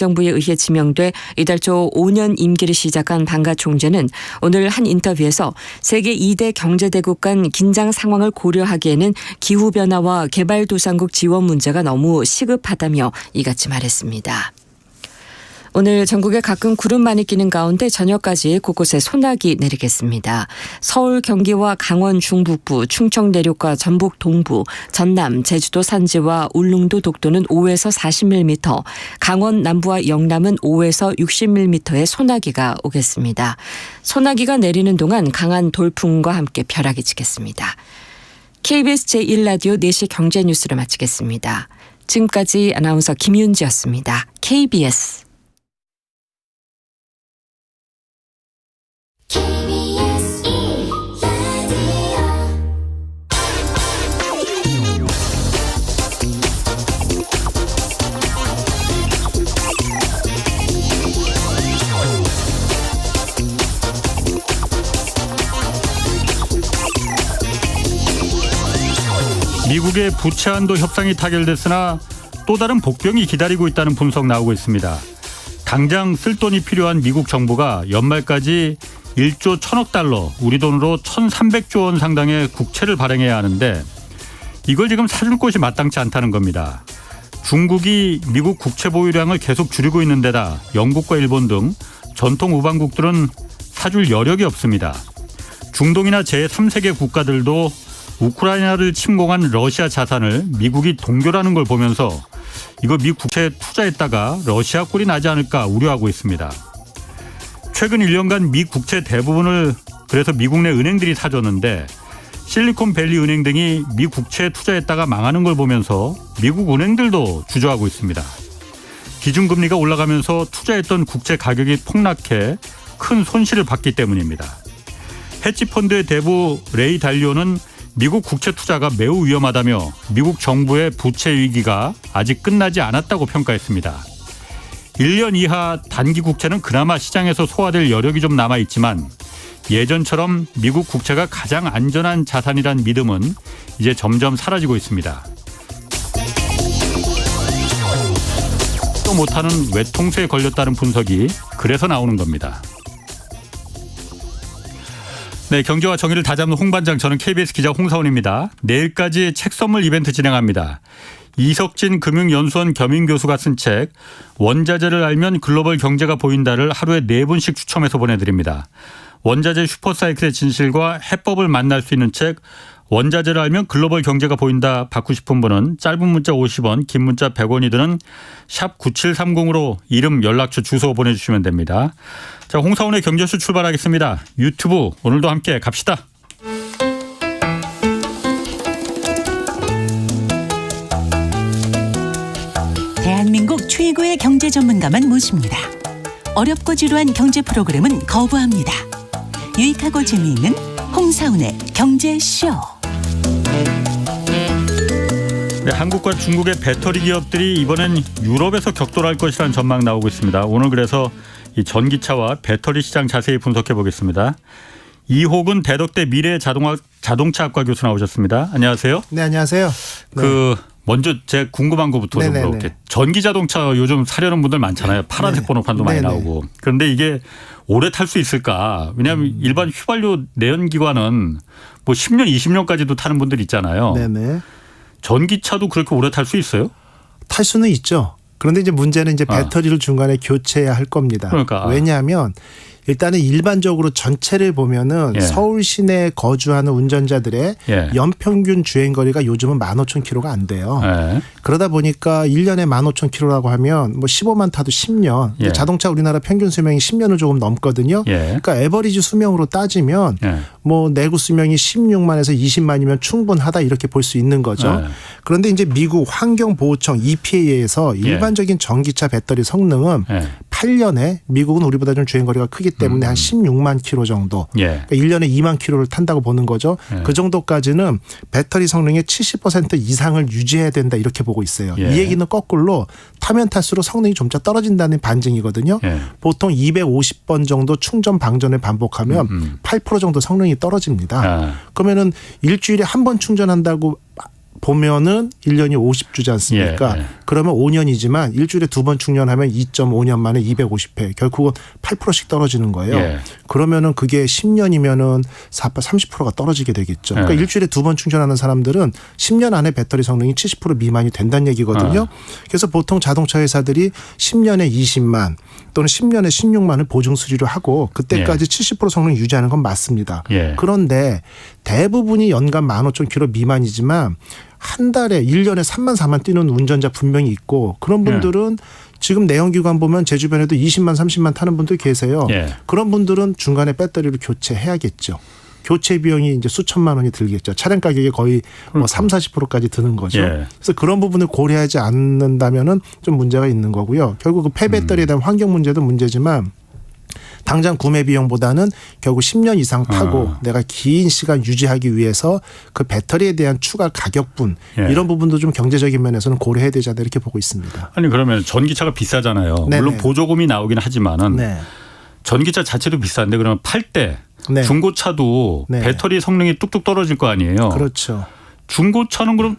정부에 의해 지명돼 이달 초 5년 임기를 시작한 방가 총재는 오늘 한 인터뷰에서 세계 2대 경제대국 간 긴장 상황을 고려하기에는 기후변화와 개발도상국 지원 문제가 너무 시급하다며 이같이 말했습니다. 오늘 전국에 가끔 구름 많이 끼는 가운데 저녁까지 곳곳에 소나기 내리겠습니다. 서울, 경기와 강원 중북부, 충청 내륙과 전북 동부, 전남, 제주도 산지와 울릉도 독도는 5에서 40mm, 강원 남부와 영남은 5에서 60mm의 소나기가 오겠습니다. 소나기가 내리는 동안 강한 돌풍과 함께 벼락이 치겠습니다. KBS 제1라디오 4시 경제뉴스를 마치겠습니다. 지금까지 아나운서 김윤지였습니다. KBS 미국의 부채 한도 협상이 타결됐으나 또 다른 복병이 기다리고 있다는 분석 나오고 있습니다. 당장 쓸 돈이 필요한 미국 정부가 연말까지 1조 1,000억 달러, 우리 돈으로 1,300조 원 상당의 국채를 발행해야 하는데 이걸 지금 사줄 곳이 마땅치 않다는 겁니다. 중국이 미국 국채 보유량을 계속 줄이고 있는 데다 영국과 일본 등 전통 우방국들은 사줄 여력이 없습니다. 중동이나 제3세계 국가들도 우크라이나를 침공한 러시아 자산을 미국이 동결하는 걸 보면서 이거 미 국채에 투자했다가 러시아 꼴이 나지 않을까 우려하고 있습니다. 최근 1년간 미 국채 대부분을 그래서 미국 내 은행들이 사줬는데 실리콘밸리 은행 등이 미 국채에 투자했다가 망하는 걸 보면서 미국 은행들도 주저하고 있습니다. 기준금리가 올라가면서 투자했던 국채 가격이 폭락해 큰 손실을 봤기 때문입니다. 헤지펀드의 대부 레이 달리오는 미국 국채 투자가 매우 위험하다며 미국 정부의 부채 위기가 아직 끝나지 않았다고 평가했습니다. 1년 이하 단기 국채는 그나마 시장에서 소화될 여력이 좀 남아있지만 예전처럼 미국 국채가 가장 안전한 자산이란 믿음은 이제 점점 사라지고 있습니다. 또 못하는 외통수에 걸렸다는 분석이 그래서 나오는 겁니다. 네, 경제와 정의를 다잡는 홍반장, 저는 KBS 기자 홍사원입니다. 내일까지 책 선물 이벤트 진행합니다. 이석진 금융연수원 겸임교수가 쓴 책 원자재를 알면 글로벌 경제가 보인다를 하루에 4분씩 추첨해서 보내드립니다. 원자재 슈퍼사이클의 진실과 해법을 만날 수 있는 책 원자재를 알면 글로벌 경제가 보인다 받고 싶은 분은 짧은 문자 50원, 긴 문자 100원이 드는 샵 9730으로 이름, 연락처, 주소 보내주시면 됩니다. 자, 홍사원의 경제쇼 출발하겠습니다. 유튜브 오늘도 함께 갑시다. 대한민국 최고의 경제 전문가만 모십니다. 어렵고 지루한 경제 프로그램은 거부합니다. 유익하고 재미있는 홍사훈의 경제쇼. 네, 한국과 중국의 배터리 기업들이 이번엔 유럽에서 격돌할 것이라는 전망 나오고 있습니다. 오늘 그래서 이 전기차와 배터리 시장 자세히 분석해 보겠습니다. 이호근 대덕대 미래자동차학과 교수 나오셨습니다. 안녕하세요. 네, 안녕하세요. 먼저 제 궁금한 것부터 좀 물어볼게요. 전기 자동차 요즘 사려는 분들 많잖아요. 파란색 번호판도 많이 나오고. 그런데 이게 오래 탈 수 있을까? 왜냐하면 일반 휘발유 내연기관은 뭐 10년, 20년까지도 타는 분들 있잖아요. 네네. 전기차도 그렇게 오래 탈 수 있어요? 탈 수는 있죠. 그런데 이제 문제는 이제 배터리를 중간에 교체해야 할 겁니다. 그러니까. 왜냐하면 일단은 일반적으로 전체를 보면은 서울 시내에 거주하는 운전자들의 연평균 주행거리가 요즘은 15,000km가 안 돼요. 그러다 보니까 1년에 15,000km라고 하면 뭐 15만 타도 10년. 자동차 우리나라 평균 수명이 10년을 조금 넘거든요. 그러니까 에버리지 수명으로 따지면 뭐 내구 수명이 16만에서 20만이면 충분하다 이렇게 볼 수 있는 거죠. 그런데 이제 미국 환경보호청 EPA에서 일반적인 전기차 배터리 성능은 8년에 미국은 우리보다 좀 주행거리가 크기 때문에 한 16만 킬로 정도. 그러니까 1년에 2만 킬로를 탄다고 보는 거죠. 그 정도까지는 배터리 성능의 70% 이상을 유지해야 된다 이렇게 보고 있어요. 이 얘기는 거꾸로 타면 탈수록 성능이 점차 떨어진다는 반증이거든요. 보통 250번 정도 충전 방전을 반복하면 8% 정도 성능이 떨어집니다. 그러면은 일주일에 한 번 충전한다고 보면은 1년이 50주지 않습니까? 예. 그러면 5년이지만 일주일에 2번 충전하면 2.5년 만에 250회. 결국은 8%씩 떨어지는 거예요. 예. 그러면은 그게 10년이면은 30%가 떨어지게 되겠죠. 그러니까 예. 일주일에 2번 충전하는 사람들은 10년 안에 배터리 성능이 70% 미만이 된다는 얘기거든요. 그래서 보통 자동차 회사들이 10년에 20만 또는 10년에 16만을 보증 수리를 하고 그때까지 70% 성능 유지하는 건 맞습니다. 예. 그런데 대부분이 연간 15,000km 미만이지만 한 달에 1년에 3만 4만 뛰는 운전자 분명히 있고 그런 분들은 지금 내연기관 보면 제 주변에도 20만 30만 타는 분들 계세요. 예. 그런 분들은 중간에 배터리를 교체해야겠죠. 교체 비용이 이제 수천만 원이 들겠죠. 차량 가격이 거의 뭐 3, 40%까지 드는 거죠. 예. 그래서 그런 부분을 고려하지 않는다면은 좀 문제가 있는 거고요. 결국 그 폐배터리에 대한 환경 문제도 문제지만 당장 구매 비용보다는 결국 10년 이상 타고 내가 긴 시간 유지하기 위해서 그 배터리에 대한 추가 가격분 이런 부분도 좀 경제적인 면에서는 고려해야 되지 않나 이렇게 보고 있습니다. 아니 그러면 전기차가 비싸잖아요. 네네. 물론 보조금이 나오긴 하지만은 네. 전기차 자체도 비싼데 그러면 팔 때 네. 중고차도 네. 배터리 성능이 뚝뚝 떨어질 거 아니에요. 그렇죠. 중고차는 그럼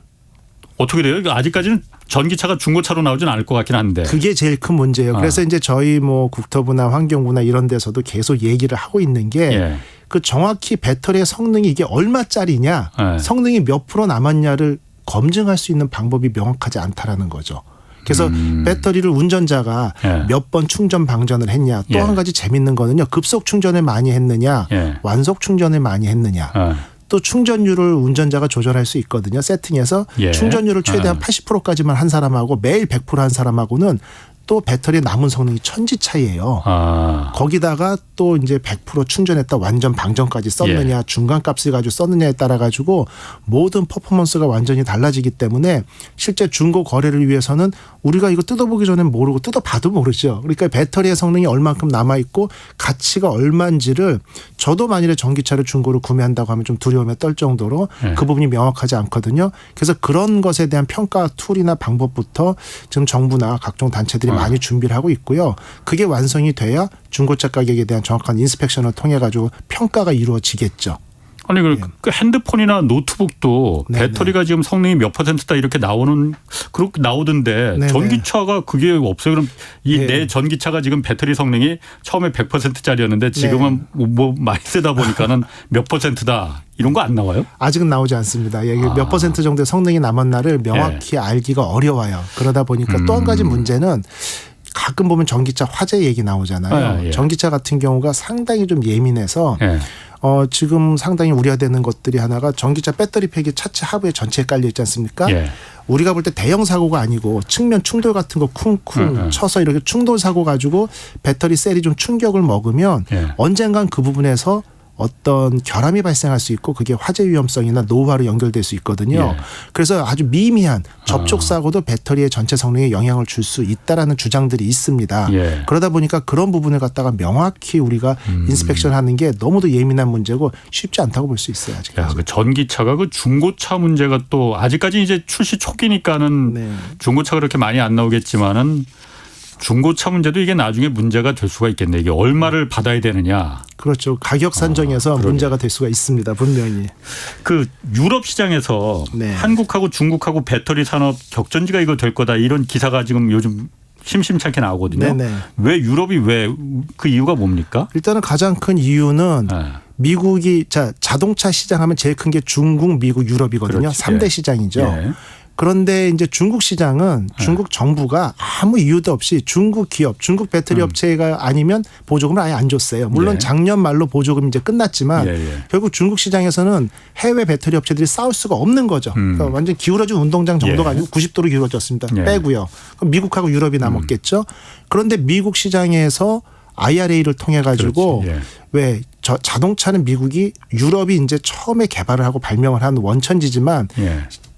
어떻게 돼요? 아직까지는 전기차가 중고차로 나오진 않을 것 같긴 한데. 그게 제일 큰 문제예요. 그래서 이제 저희 뭐 국토부나 환경부나 이런 데서도 계속 얘기를 하고 있는 게 그 정확히 배터리의 성능이 이게 얼마짜리냐, 성능이 몇 프로 남았냐를 검증할 수 있는 방법이 명확하지 않다라는 거죠. 그래서 배터리를 운전자가 몇 번 충전 방전을 했냐. 또 한 가지 재밌는 거는요. 급속 충전을 많이 했느냐, 완속 충전을 많이 했느냐. 또 충전율을 운전자가 조절할 수 있거든요. 세팅해서 충전율을 최대한 80%까지만 한 사람하고 매일 100%한 사람하고는 또 배터리의 남은 성능이 천지 차이예요. 거기다가 또 이제 100% 충전했다 완전 방전까지 썼느냐 중간 값을 가지고 썼느냐에 따라 가지고 모든 퍼포먼스가 완전히 달라지기 때문에 실제 중고 거래를 위해서는 우리가 이거 뜯어보기 전에 모르고 뜯어봐도 모르죠. 그러니까 배터리의 성능이 얼만큼 남아있고 가치가 얼마인지를 저도 만일에 전기차를 중고로 구매한다고 하면 좀 두려움에 떨 정도로 그 부분이 명확하지 않거든요. 그래서 그런 것에 대한 평가 툴이나 방법부터 지금 정부나 각종 단체들이 많이 준비를 하고 있고요. 그게 완성이 돼야 중고차 가격에 대한 정확한 인스펙션을 통해 가지고 평가가 이루어지겠죠. 아니 그 핸드폰이나 노트북도 배터리가 지금 성능이 몇 %다 이렇게 그렇게 나오던데 전기차가 그게 없어요. 그럼 이 내 전기차가 지금 배터리 성능이 처음에 100%짜리였는데 지금은 뭐 많이 쓰다 보니까는 몇 %다 이런 거 안 나와요? 아직은 나오지 않습니다. 몇 % 정도의 성능이 남았나를 명확히 알기가 어려워요. 그러다 보니까 또 한 가지 문제는 가끔 보면 전기차 화재 얘기 나오잖아요. 전기차 같은 경우가 상당히 좀 예민해서 지금 상당히 우려되는 것들이 하나가 전기차 배터리 팩이 차체 하부에 전체에 깔려 있지 않습니까? 우리가 볼 때 대형 사고가 아니고 측면 충돌 같은 거 쿵쿵 쳐서 이렇게 충돌 사고 가지고 배터리 셀이 좀 충격을 먹으면 언젠간 그 부분에서 어떤 결함이 발생할 수 있고 그게 화재 위험성이나 노후화로 연결될 수 있거든요. 그래서 아주 미미한 접촉 사고도 배터리의 전체 성능에 영향을 줄 수 있다라는 주장들이 있습니다. 그러다 보니까 그런 부분을 갖다가 명확히 우리가 인스펙션하는 게 너무도 예민한 문제고 쉽지 않다고 볼 수 있어요. 아직까지. 그 전기차가 그 중고차 문제가 또 아직까지 이제 출시 초기니까는 중고차가 그렇게 많이 안 나오겠지만은. 중고차 문제도 이게 나중에 문제가 될 수가 있겠네. 이게 얼마를 받아야 되느냐. 그렇죠. 가격 산정에서 문제가 될 수가 있습니다. 분명히. 그 유럽 시장에서 한국하고 중국하고 배터리 산업 격전지가 이거 될 거다 이런 기사가 지금 요즘 심심찮게 나오거든요. 왜 유럽이 왜 그 이유가 뭡니까? 일단은 가장 큰 이유는 미국이 자동차 시장 하면 제일 큰 게 중국, 미국, 유럽이거든요. 3대 시장이죠. 그런데 이제 중국 시장은 중국 정부가 아무 이유도 없이 중국 기업, 중국 배터리 업체가 아니면 보조금을 아예 안 줬어요. 물론 작년 말로 보조금이 이제 끝났지만 결국 중국 시장에서는 해외 배터리 업체들이 싸울 수가 없는 거죠. 그러니까 완전 기울어진 운동장 정도가 아니고 90도로 기울어졌습니다. 빼고요. 그럼 미국하고 유럽이 남았겠죠. 그런데 미국 시장에서 IRA를 통해 가지고 왜 자동차는 미국이 유럽이 이제 처음에 개발을 하고 발명을 한 원천지지만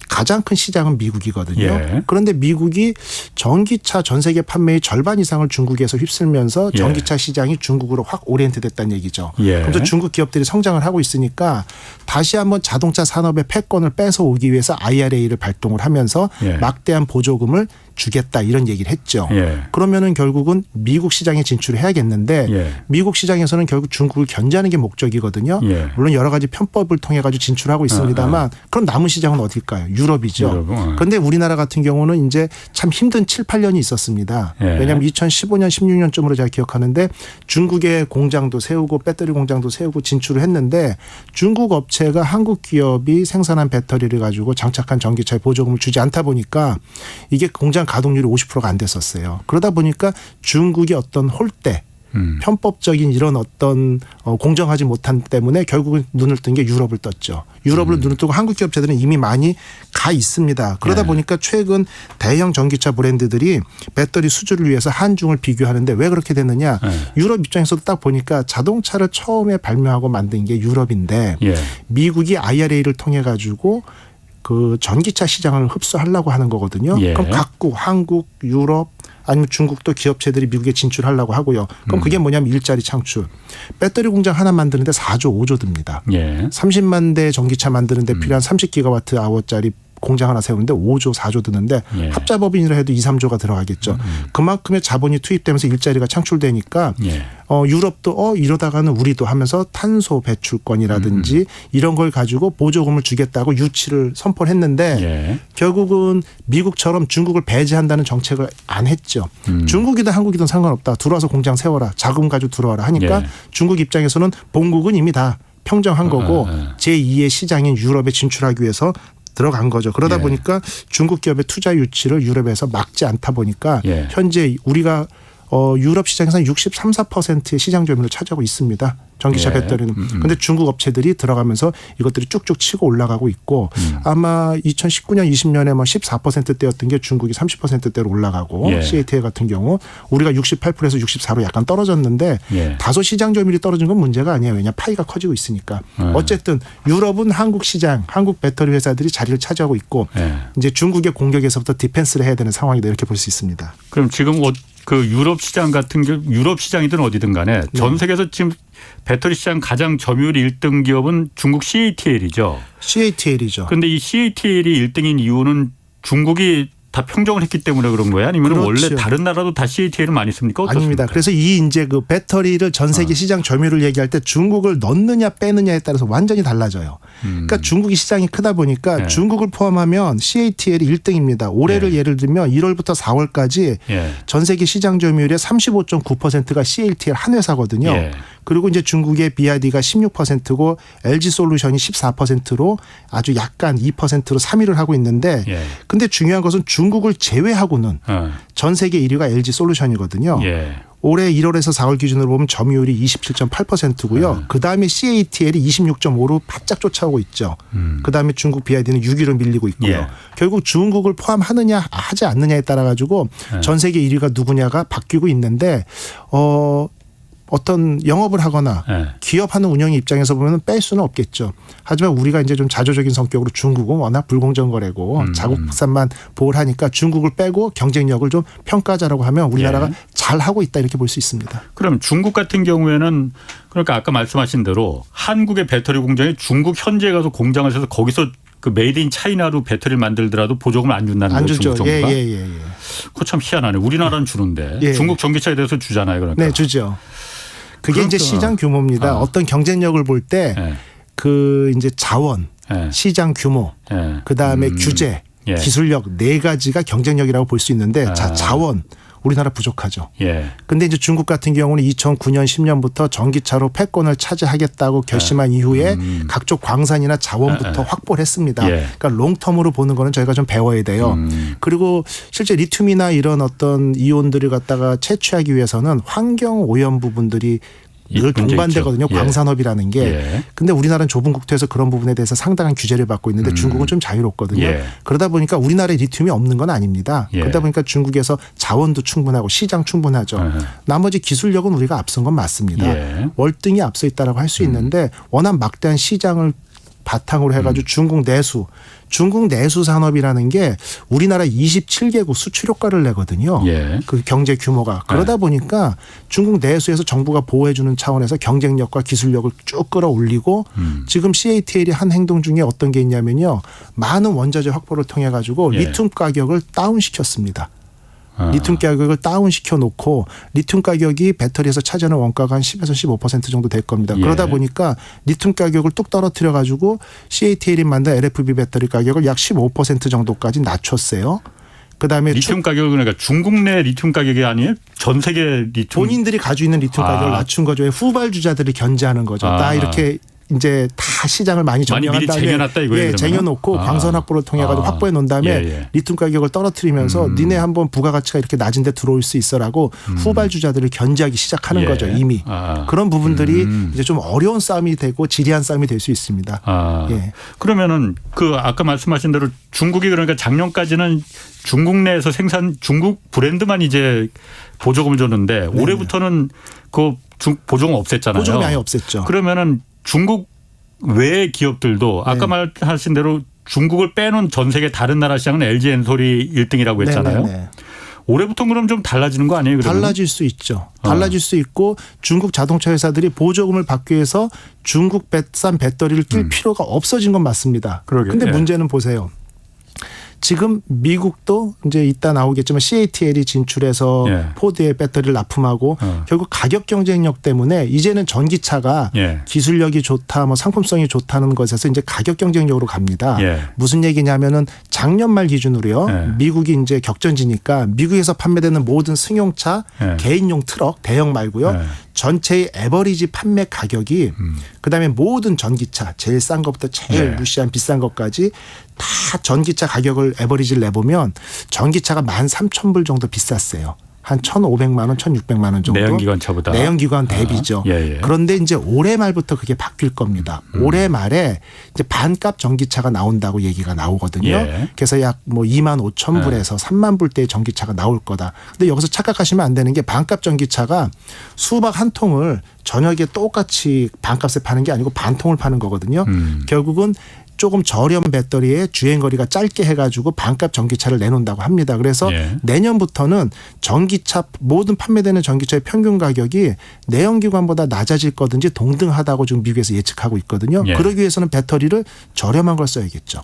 가장 큰 시장은 미국이거든요. 그런데 미국이 전기차 전 세계 판매의 절반 이상을 중국에서 휩쓸면서 전기차 시장이 중국으로 확 오리엔트 됐다는 얘기죠. 그래서 중국 기업들이 성장을 하고 있으니까 다시 한번 자동차 산업의 패권을 뺏어오기 위해서 IRA를 발동을 하면서 막대한 보조금을 주겠다 이런 얘기를 했죠. 예. 그러면은 결국은 미국 시장에 진출을 해야겠는데 예. 미국 시장에서는 결국 중국을 견제하는 게 목적이거든요. 예. 물론 여러 가지 편법을 통해 가지고 진출하고 있습니다만 그럼 남은 시장은 어딜까요? 유럽이죠. 그런데 우리나라 같은 경우는 이제 참 힘든 7, 8년이 있었습니다. 예. 왜냐하면 2015년, 16년쯤으로 제가 기억하는데 중국의 공장도 세우고 배터리 공장도 세우고 진출을 했는데 중국 업체가 한국 기업이 생산한 배터리를 가지고 장착한 전기차에 보조금을 주지 않다 보니까 이게 공장 가동률이 50%가 안 됐었어요. 그러다 보니까 중국의 어떤 홀대 편법적인 이런 어떤 공정하지 못한 때문에 결국은 눈을 뜬 게 유럽을 떴죠. 유럽을 눈을 뜨고 한국 기업체들은 이미 많이 가 있습니다. 그러다 네. 보니까 최근 대형 전기차 브랜드들이 배터리 수주를 위해서 한중을 비교하는데 왜 그렇게 됐느냐. 네. 유럽 입장에서도 딱 보니까 자동차를 처음에 발명하고 만든 게 유럽인데 예. 미국이 IRA를 통해 가지고 그 전기차 시장을 흡수하려고 하는 거거든요. 예. 그럼 각국 한국, 유럽 아니면 중국도 기업체들이 미국에 진출하려고 하고요. 그럼 그게 뭐냐면 일자리 창출. 배터리 공장 하나 만드는데 4조 5조 듭니다. 예. 30만 대 전기차 만드는데 필요한 30기가와트 아워짜리 공장 하나 세우는데 5조 4조 드는데 예. 합자법인이라 해도 2, 3조가 들어가겠죠. 그만큼의 자본이 투입되면서 일자리가 창출되니까 예. 유럽도 이러다가는 우리도 하면서 탄소 배출권이라든지 이런 걸 가지고 보조금을 주겠다고 유치를 선포를 했는데 예. 결국은 미국처럼 중국을 배제한다는 정책을 안 했죠. 중국이든 한국이든 상관없다. 들어와서 공장 세워라. 자금 가지고 들어와라 하니까 예. 중국 입장에서는 본국은 이미 다 평정한 거고 제2의 시장인 유럽에 진출하기 위해서 들어간 거죠. 그러다 예. 보니까 중국 기업의 투자 유치를 유럽에서 막지 않다 보니까 예. 현재 우리가 유럽 시장에서는 63, 4%의 시장 점유율을 차지하고 있습니다. 전기차 예. 배터리는. 그런데 중국 업체들이 들어가면서 이것들이 쭉쭉 치고 올라가고 있고 아마 2019년, 20년에 뭐 14%대였던 게 중국이 30%대로 올라가고 예. CATL 같은 경우 우리가 68%에서 64로 약간 떨어졌는데 예. 다소 시장 점유율이 떨어진 건 문제가 아니에요. 왜냐 파이가 커지고 있으니까. 어쨌든 유럽은 한국 시장, 한국 배터리 회사들이 자리를 차지하고 있고 예. 이제 중국의 공격에서부터 디펜스를 해야 되는 상황이다 이렇게 볼 수 있습니다. 그럼 지금 그 유럽 시장 같은 유럽 시장이든 어디든 간에 전 세계에서 지금 배터리 시장 가장 점유율 1등 기업은 중국 CATL이죠. CATL이죠. 그런데 이 CATL이 1등인 이유는 중국이 다 평정을 했기 때문에 그런 거예요? 아니면 그렇죠. 원래 다른 나라도 다 CATL을 많이 씁니까? 어떻습니까? 아닙니다. 그래서 이 이제 그 배터리를 전 세계 시장 점유율을 얘기할 때 중국을 넣느냐 빼느냐에 따라서 완전히 달라져요. 그러니까 중국이 시장이 크다 보니까 네. 중국을 포함하면 CATL이 1등입니다. 올해를 네. 예를 들면 1월부터 4월까지 예. 전 세계 시장 점유율의 35.9%가 CATL 한 회사거든요. 예. 그리고 이제 중국의 BYD가 16%고 LG 솔루션이 14%로 아주 약간 2%로 3위를 하고 있는데 예. 근데 중요한 것은 중국을 제외하고는 전 세계 1위가 LG 솔루션이거든요. 예. 올해 1월에서 4월 기준으로 보면 점유율이 27.8%고요. 그다음에 CATL이 26.5로 바짝 쫓아오고 있죠. 그다음에 중국 BYD는 6위로 밀리고 있고요. 예. 결국 중국을 포함하느냐 하지 않느냐에 따라 가지고 전 세계 1위가 누구냐가 바뀌고 있는데 어떤 영업을 하거나 네. 기업하는 운영의 입장에서 보면 뺄 수는 없겠죠. 하지만 우리가 이제 좀 자조적인 성격으로 중국은 워낙 불공정 거래고 자국산만 보호를 하니까 중국을 빼고 경쟁력을 좀 평가하자라고 하면 우리나라가 예. 잘하고 있다 이렇게 볼 수 있습니다. 그럼 중국 같은 경우에는 그러니까 아까 말씀하신 대로 한국의 배터리 공장이 중국 현지에 가서 공장을 해서 거기서 그 메이드 인 차이나로 배터리를 만들더라도 보조금을 안 준다는 안 거죠. 주죠. 중국 정부가. 예. 그거 참 희한하네. 우리나라는 주는데 예. 중국 전기차에 대해서 주잖아요. 그러니까. 네, 주죠. 그게 그렇구나. 이제 시장 규모입니다. 어떤 경쟁력을 볼 때 그 예. 이제 자원, 예. 시장 규모, 예. 그다음에 규제, 예. 기술력 네 가지가 경쟁력이라고 볼 수 있는데 자원 우리나라 부족하죠. 예. 근데 이제 중국 같은 경우는 2009년 10년부터 전기차로 패권을 차지하겠다고 결심한 이후에 각종 광산이나 자원부터 확보를 했습니다. 예. 그러니까 롱텀으로 보는 거는 저희가 좀 배워야 돼요. 그리고 실제 리튬이나 이런 어떤 이온들을 갖다가 채취하기 위해서는 환경 오염 부분들이 늘 동반되거든요. 예. 광산업이라는 게. 예. 근데 우리나라는 좁은 국토에서 그런 부분에 대해서 상당한 규제를 받고 있는데 중국은 좀 자유롭거든요. 예. 그러다 보니까 우리나라에 리튬이 없는 건 아닙니다. 예. 그러다 보니까 중국에서 자원도 충분하고 시장 충분하죠. 나머지 기술력은 우리가 앞선 건 맞습니다. 예. 월등히 앞서 있다라고 할 수 있는데 워낙 막대한 시장을 바탕으로 해가지고 중국 내수 산업이라는 게 우리나라 27개국 수출 효과를 내거든요. 예. 그 경제 규모가. 그러다 보니까 중국 내수에서 정부가 보호해주는 차원에서 경쟁력과 기술력을 쭉 끌어올리고 지금 CATL이 한 행동 중에 어떤 게 있냐면요. 많은 원자재 확보를 통해 가지고 예. 리튬 가격을 다운시켰습니다. 리튬 가격을 다운시켜 놓고 리튬 가격이 배터리에서 차지하는 원가가 한 10에서 15% 정도 될 겁니다. 그러다 보니까 리튬 가격을 뚝 떨어뜨려 가지고 CATL이 만든 LFP 배터리 가격을 약 15% 정도까지 낮췄어요. 그다음에 리튬 가격은 그러니까 중국 내 리튬 가격이 아니에요? 전 세계 리튬 본인들이 가지고 있는 리튬 가격을 낮춘 거죠. 후발주자들을 견제하는 거죠. 다 이렇게 이제 다 시장을 많이 점령한 다음에 쟁여놨다 이거예요. 쟁여놓고 광선 확보를 통해 가지고 확보해 놓은 다음에 리튬 가격을 떨어뜨리면서 니네 한번 부가가치가 이렇게 낮은데 들어올 수 있어라고 후발주자들을 견제하기 시작하는 거죠. 이미 그런 부분들이 이제 좀 어려운 싸움이 되고 지리한 싸움이 될 수 있습니다. 그러면은 그 아까 말씀하신 대로 중국이 그러니까 작년까지는 중국 내에서 생산 중국 브랜드만 이제 보조금을 줬는데 올해부터는 그 보조금 없앴잖아요. 보조금이 아예 없앴죠. 그러면은 중국 외 기업들도 아까 말하신 대로 중국을 빼놓은 전 세계 다른 나라 시장은 LG 엔솔이 1등이라고 했잖아요. 올해부터 그럼 좀 달라지는 거 아니에요? 그러면? 달라질 수 있죠. 달라질 수 있고 중국 자동차 회사들이 보조금을 받기 위해서 중국산 배터리를 낄 필요가 없어진 건 맞습니다. 그런데 문제는 보세요. 지금 미국도 이제 이따 나오겠지만 CATL이 진출해서 포드의 배터리를 납품하고 결국 가격 경쟁력 때문에 이제는 전기차가 기술력이 좋다, 뭐 상품성이 좋다는 것에서 이제 가격 경쟁력으로 갑니다. 무슨 얘기냐면은 작년 말 기준으로요. 미국이 이제 격전지니까 미국에서 판매되는 모든 승용차, 개인용 트럭, 대형 말고요. 전체의 에버리지 판매 가격이 그다음에 모든 전기차 제일 싼 것부터 제일 무시한 비싼 것까지 다 전기차 가격을 에버리지를 내보면 전기차가 13,000불 정도 비쌌어요. 한 1,500만 원, 1,600만 원 정도. 내연기관차보다. 내연기관 대비죠. 그런데 이제 올해 말부터 그게 바뀔 겁니다. 올해 말에 이제 반값 전기차가 나온다고 얘기가 나오거든요. 그래서 약 뭐 25,000불에서 3만 불대의 전기차가 나올 거다. 근데 여기서 착각하시면 안 되는 게 반값 전기차가 수박 한 통을 저녁에 똑같이 반값에 파는 게 아니고 반 통을 파는 거거든요. 결국은 조금 저렴 배터리에 주행거리가 짧게 해가지고 반값 전기차를 내놓는다고 합니다. 그래서 내년부터는 전기차 모든 판매되는 전기차의 평균 가격이 내연기관보다 낮아질 거든지 동등하다고 지금 미국에서 예측하고 있거든요. 그러기 위해서는 배터리를 저렴한 걸 써야겠죠.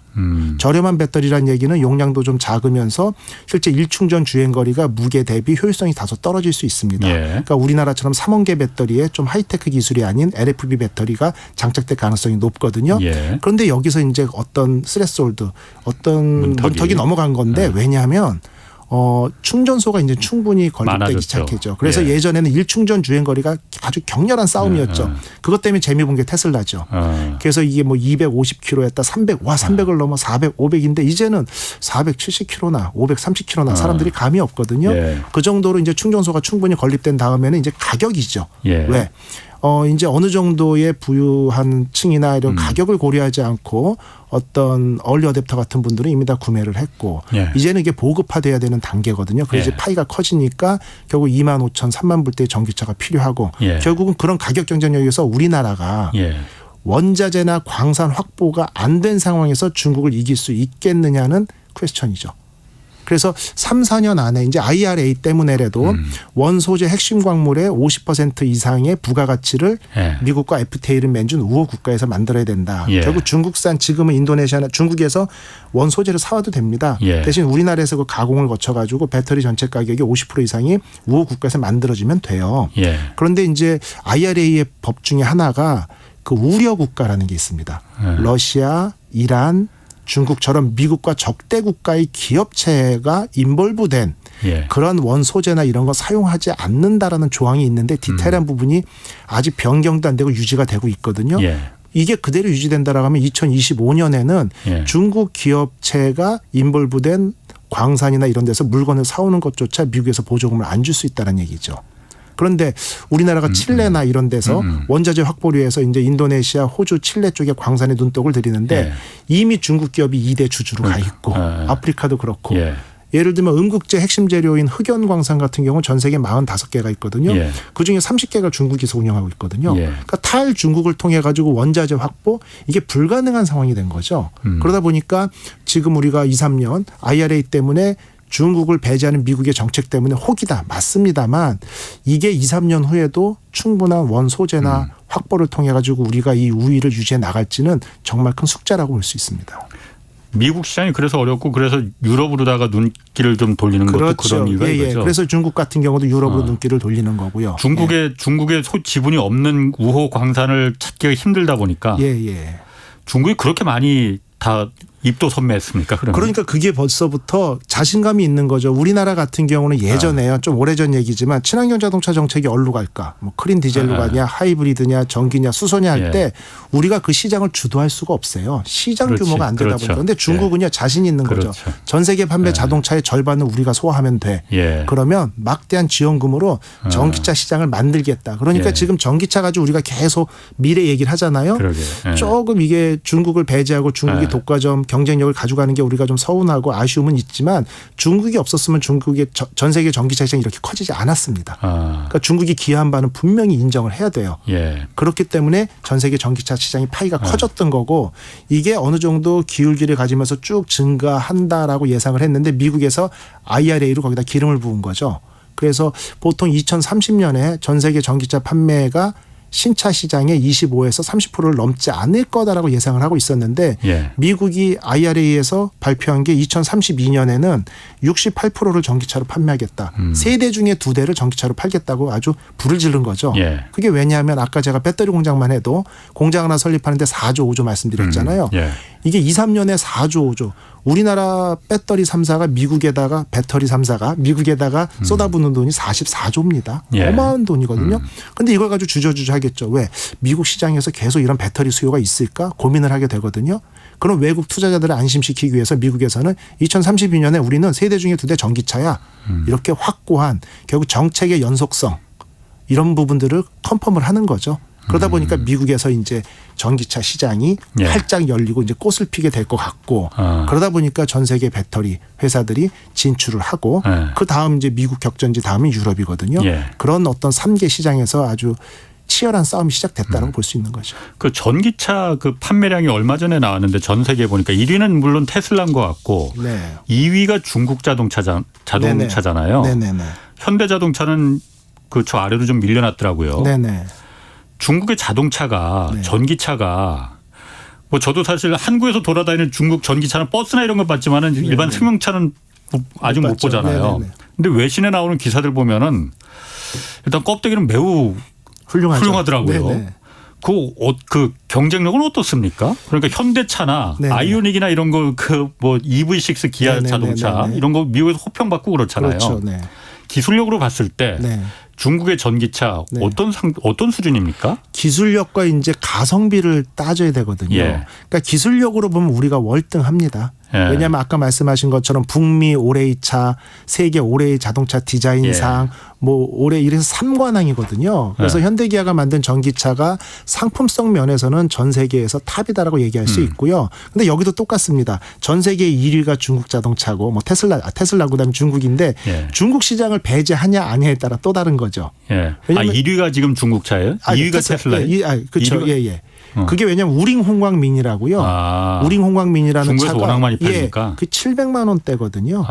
저렴한 배터리란 얘기는 용량도 좀 작으면서 실제 일충전 주행거리가 무게 대비 효율성이 다소 떨어질 수 있습니다. 그러니까 우리나라처럼 3원계 배터리에 좀 하이테크 기술이 아닌 LFP 배터리가 장착될 가능성이 높거든요. 그런데 여기서 이제 어떤 스레스홀드, 어떤 문턱이 넘어간 건데 왜냐하면 충전소가 이제 충분히 건립되기 시작했죠. 그래서 예전에는 일충전 주행거리가 아주 격렬한 싸움이었죠. 그것 때문에 재미 본 게 테슬라죠. 그래서 이게 뭐 250km였다 300을 넘어 400, 500인데 이제는 470km나 530km나 사람들이 감이 없거든요. 그 정도로 이제 충전소가 충분히 건립된 다음에는 이제 가격이죠. 왜? 이제 어느 정도의 부유한 층이나 이런 가격을 고려하지 않고 어떤 얼리 어댑터 같은 분들은 이미 다 구매를 했고 이제는 이게 보급화돼야 되는 단계거든요. 그래서 이제 파이가 커지니까 결국 25,000, 3만 불대의 전기차가 필요하고 결국은 그런 가격 경쟁력에서 우리나라가 원자재나 광산 확보가 안 된 상황에서 중국을 이길 수 있겠느냐는 퀘스천이죠. 그래서 3, 4년 안에 이제 IRA 때문에라도 원소재 핵심 광물의 50% 이상의 부가가치를 미국과 FTA를 맺은 우호 국가에서 만들어야 된다. 결국 중국산 지금은 인도네시아나 중국에서 원소재를 사와도 됩니다. 대신 우리나라에서 그 가공을 거쳐가지고 배터리 전체 가격의 50% 이상이 우호 국가에서 만들어지면 돼요. 그런데 이제 IRA의 법 중에 하나가 그 우려 국가라는 게 있습니다. 러시아, 이란, 중국처럼 미국과 적대 국가의 기업체가 인볼브된 그런 원소재나 이런 거 사용하지 않는다라는 조항이 있는데 디테일한 부분이 아직 변경도 안 되고 유지가 되고 있거든요. 이게 그대로 유지된다라고 하면 2025년에는 중국 기업체가 인볼브된 광산이나 이런 데서 물건을 사오는 것조차 미국에서 보조금을 안 줄 수 있다는 얘기죠. 그런데 우리나라가 칠레나 이런 데서 원자재 확보를 위해서 이제 인도네시아, 호주, 칠레 쪽에 광산에 눈독을 들이는데 이미 중국 기업이 2대 주주로 가 있고 아프리카도 그렇고 예를 들면 음극재 핵심 재료인 흑연 광산 같은 경우 전 세계 45개가 있거든요. 그중에 30개가 중국에서 운영하고 있거든요. 그러니까 탈중국을 통해 가지고 원자재 확보 이게 불가능한 상황이 된 거죠. 그러다 보니까 지금 우리가 2, 3년 IRA 때문에 중국을 배제하는 미국의 정책 때문에 혹이다. 맞습니다만 이게 2, 3년 후에도 충분한 원소재나 확보를 통해 가지고 우리가 이 우위를 유지해 나갈지는 정말 큰 숙제라고 볼 수 있습니다. 미국 시장이 그래서 어렵고 그래서 유럽으로다가 눈길을 좀 돌리는 것도 그렇죠. 그런 이유가 이거죠. 그래서 중국 같은 경우도 유럽으로 눈길을 돌리는 거고요. 중국의 지분이 없는 우호 광산을 찾기가 힘들다 보니까 중국이 그렇게 많이 다 입도 선매했습니까? 그러니까 그게 벌써부터 자신감이 있는 거죠. 우리나라 같은 경우는 예전에요. 좀 오래전 얘기지만 친환경 자동차 정책이 어디로 갈까? 뭐 클린 디젤로 가냐, 하이브리드냐, 전기냐, 수소냐 할 때 우리가 그 시장을 주도할 수가 없어요. 시장 규모가 안 되다 보니까. 그런데 중국은요 자신 있는 거죠. 전 세계 판매 자동차의 절반은 우리가 소화하면 돼. 그러면 막대한 지원금으로 전기차 시장을 만들겠다. 그러니까 지금 전기차 가지고 우리가 계속 미래 얘기를 하잖아요. 조금 이게 중국을 배제하고 중국이 독과점 경쟁력을 가져가는 게 우리가 좀 서운하고 아쉬움은 있지만 중국이 없었으면 중국의 전 세계 전기차 시장이 이렇게 커지지 않았습니다. 그러니까 중국이 기여한 바는 분명히 인정을 해야 돼요. 그렇기 때문에 전 세계 전기차 시장이 파이가 커졌던 거고 이게 어느 정도 기울기를 가지면서 쭉 증가한다라고 예상을 했는데 미국에서 IRA로 거기다 기름을 부은 거죠. 그래서 보통 2030년에 전 세계 전기차 판매가 신차 시장의 25에서 30%를 넘지 않을 거다라고 예상을 하고 있었는데 미국이 IRA에서 발표한 게 2032년에는 68%를 전기차로 판매하겠다. 3대 중에 2대를 전기차로 팔겠다고 아주 불을 지른 거죠. 그게 왜냐하면 아까 제가 배터리 공장만 해도 공장 하나 설립하는데 4조 5조 말씀드렸잖아요. 이게 2, 3년에 4조 5조. 우리나라 배터리 3사가 미국에다가 배터리 3사가 미국에다가 쏟아붓는 돈이 44조입니다. 어마어마한 돈이거든요. 그런데 이걸 가지고 주저주저 하겠죠. 왜? 미국 시장에서 계속 이런 배터리 수요가 있을까 고민을 하게 되거든요. 그럼 외국 투자자들을 안심시키기 위해서 미국에서는 2032년에 우리는 3대 중에 2대 전기차야. 이렇게 확고한 결국 정책의 연속성 이런 부분들을 컨펌을 하는 거죠. 그러다 보니까 미국에서 이제 전기차 시장이 활짝 열리고 이제 꽃을 피게 될 것 같고 그러다 보니까 전 세계 배터리 회사들이 진출을 하고 그 다음 이제 미국 격전지 다음이 유럽이거든요. 그런 어떤 3개 시장에서 아주 치열한 싸움이 시작됐다고 볼 수 있는 거죠. 그 전기차 그 판매량이 얼마 전에 나왔는데 전 세계에 보니까 1위는 물론 테슬라인 것 같고 2위가 중국 자동차잖아요. 현대자동차는 그 저 아래로 좀 밀려났더라고요. 중국의 자동차가 전기차가 뭐 저도 사실 한국에서 돌아다니는 중국 전기차는 버스나 이런 거 봤지만은 일반 승용차는 아직 못 보잖아요. 근데 외신에 나오는 기사들 일단 껍데기는 매우 훌륭하더라고요. 그 경쟁력은 어떻습니까? 그러니까 현대차나 아이오닉이나 이런 거 그 뭐 EV6 기아 자동차 이런 거 미국에서 호평받고 그렇잖아요. 기술력으로 봤을 때 중국의 전기차 어떤 수준입니까? 기술력과 이제 가성비를 따져야 되거든요. 그러니까 기술력으로 보면 우리가 월등합니다. 왜냐하면 아까 말씀하신 것처럼 북미 올해이차, 세계 올해의 자동차 디자인상 뭐 올해 이래서 3관왕이거든요. 그래서 현대기아가 만든 전기차가 상품성 면에서는 전 세계에서 탑이다라고 얘기할 수 있고요. 근데 여기도 똑같습니다. 전 세계 1위가 중국 자동차고 뭐 테슬라고 그다음에 중국인데 중국 시장을 배제하냐 아니냐에 따라 또 다른 거죠. 왜냐하면 1위가 지금 중국 차예요? 2위가 테슬라예요? 그렇죠. 그게 왜냐하면 우링 홍광민이라고요. 우링 홍광민이라는 중국에서 차가 워낙 많이 팔리니까. 그 700만 원대거든요.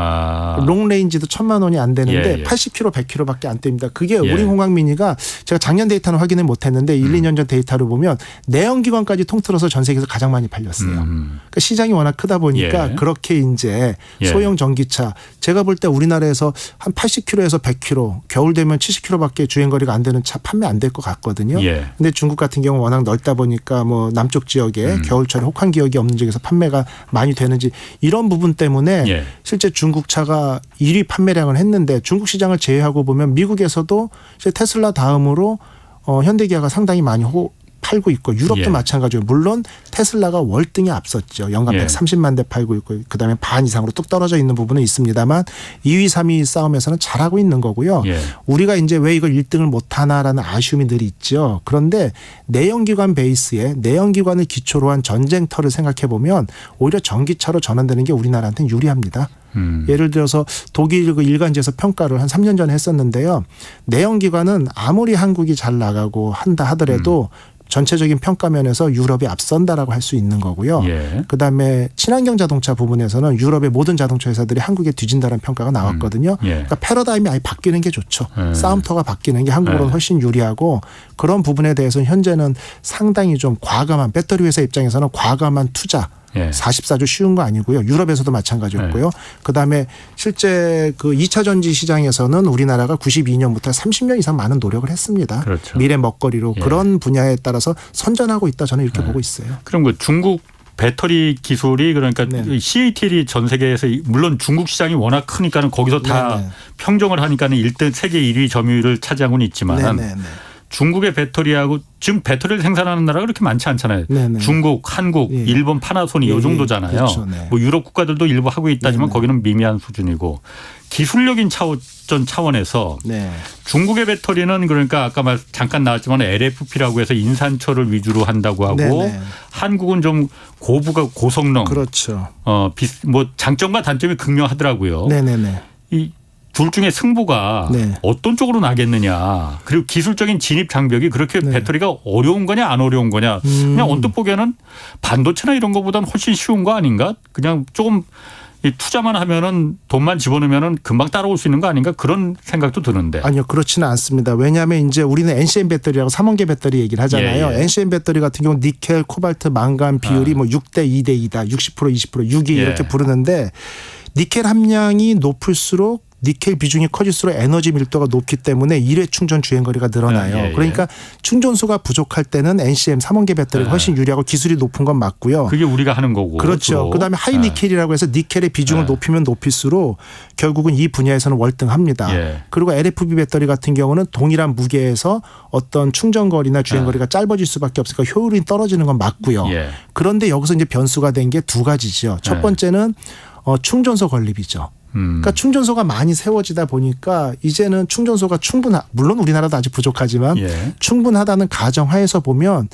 롱레인지도 1000만 원이 안 되는데 80km, 100km밖에 안 됩니다. 그게 우링 홍광민이가 제가 작년 데이터는 확인을 못했는데 1, 2년 전 데이터를 보면 내연기관까지 통틀어서 전 세계에서 가장 많이 팔렸어요. 그러니까 시장이 워낙 크다 보니까 그렇게 이제 소형 전기차 제가 볼 때 우리나라에서 한 80km에서 100km 겨울 되면 70km밖에 주행거리가 안 되는 차 판매 안 될 것 같거든요. 근데 중국 같은 경우 워낙 넓다 보니까 뭐 남쪽 지역에 겨울철에 혹한 기억이 없는 지역에서 판매가 많이 되는지 이런 부분 때문에 실제 중국 차가 1위 판매량을 했는데 중국 시장을 제외하고 보면 미국에서도 테슬라 다음으로 현대기아가 상당히 많이 팔고 있고 유럽도 마찬가지고 물론 테슬라가 월등히 앞섰죠. 연간 130만 대 팔고 있고 그다음에 반 이상으로 뚝 떨어져 있는 부분은 있습니다만 2위, 3위 싸움에서는 잘하고 있는 거고요. 우리가 이제 왜 이걸 1등을 못하나라는 아쉬움이 늘 있죠. 그런데 내연기관 베이스에 내연기관을 기초로 한 전쟁터를 생각해 보면 오히려 전기차로 전환되는 게 우리나라한테는 유리합니다. 예를 들어서 독일 그 일간지에서 평가를 한 3년 전에 했었는데요. 내연기관은 아무리 한국이 잘 나가고 한다 하더라도 전체적인 평가면에서 유럽이 앞선다라고 할 수 있는 거고요. 그다음에 친환경 자동차 부분에서는 유럽의 모든 자동차 회사들이 한국에 뒤진다는 평가가 나왔거든요. 그러니까 패러다임이 아예 바뀌는 게 좋죠. 싸움터가 바뀌는 게 한국으로는 훨씬 유리하고 그런 부분에 대해서는 현재는 상당히 좀 과감한 배터리 회사 입장에서는 과감한 투자 예. 44조 쉬운 거 아니고요. 유럽에서도 마찬가지였고요. 예. 그다음에 실제 그 2차 전지 시장에서는 우리나라가 92년부터 30년 이상 많은 노력을 했습니다. 그렇죠. 미래 먹거리로 예. 그런 분야에 따라서 선전하고 있다 저는 이렇게 보고 있어요. 그럼 그 중국 배터리 기술이 그러니까 네네. CATL이 전 세계에서 물론 중국 시장이 워낙 크니까는 거기서 다 네네. 평정을 하니까는 1등 세계 1위 점유율을 차지하고는 있지만 네네네. 중국의 배터리하고 지금 배터리를 생산하는 나라가 그렇게 많지 않잖아요. 네네. 중국, 한국, 예. 일본, 파나소닉 예, 이 정도잖아요. 그렇죠. 네. 뭐 유럽 국가들도 일부 하고 있다지만 네네. 거기는 미미한 수준이고 기술력인 차원에서 네. 중국의 배터리는 그러니까 아까 잠깐 나왔지만 LFP라고 해서 인산철을 위주로 한다고 하고 네네. 한국은 좀 고부가 고성능 그렇죠. 뭐 장점과 단점이 극명하더라고요. 네네네. 이 둘 중에 승부가 네. 어떤 쪽으로 나겠느냐. 그리고 기술적인 진입 장벽이 그렇게 네. 배터리가 어려운 거냐 안 어려운 거냐. 그냥 언뜻 보기에는 반도체나 이런 거보다는 훨씬 쉬운 거 아닌가. 그냥 조금 이 투자만 하면은 돈만 집어넣으면은 금방 따라올 수 있는 거 아닌가 그런 생각도 드는데. 아니요, 그렇지는 않습니다. 왜냐하면 이제 우리는 NCM 배터리라고 3원계 배터리 얘기를 하잖아요. 예, 예. NCM 배터리 같은 경우는 니켈, 코발트, 망간 비율이 뭐 6대 2대 2다, 60%, 20%, 6이 예. 이렇게 부르는데 니켈 함량이 높을수록 니켈 비중이 커질수록 에너지 밀도가 높기 때문에 1회 충전 주행거리가 늘어나요. 예, 예. 그러니까 충전소가 부족할 때는 NCM 3원계 배터리가 예. 훨씬 유리하고 기술이 높은 건 맞고요. 그게 우리가 하는 거고. 그렇죠. 주로. 그다음에 하이니켈이라고 해서 니켈의 비중을 높이면 높일수록 결국은 이 분야에서는 월등합니다. 예. 그리고 LFP 배터리 같은 경우는 동일한 무게에서 어떤 충전거리나 주행거리가 짧아질 수밖에 없으니까 효율이 떨어지는 건 맞고요. 예. 그런데 여기서 이제 변수가 된 게 두 가지죠. 첫 예. 번째는 충전소 건립이죠. 그러니까 충전소가 많이 세워지다 보니까 이제는 충전소가 물론 우리나라도 아직 부족하지만 예. 충분하다는 가정하에서 보면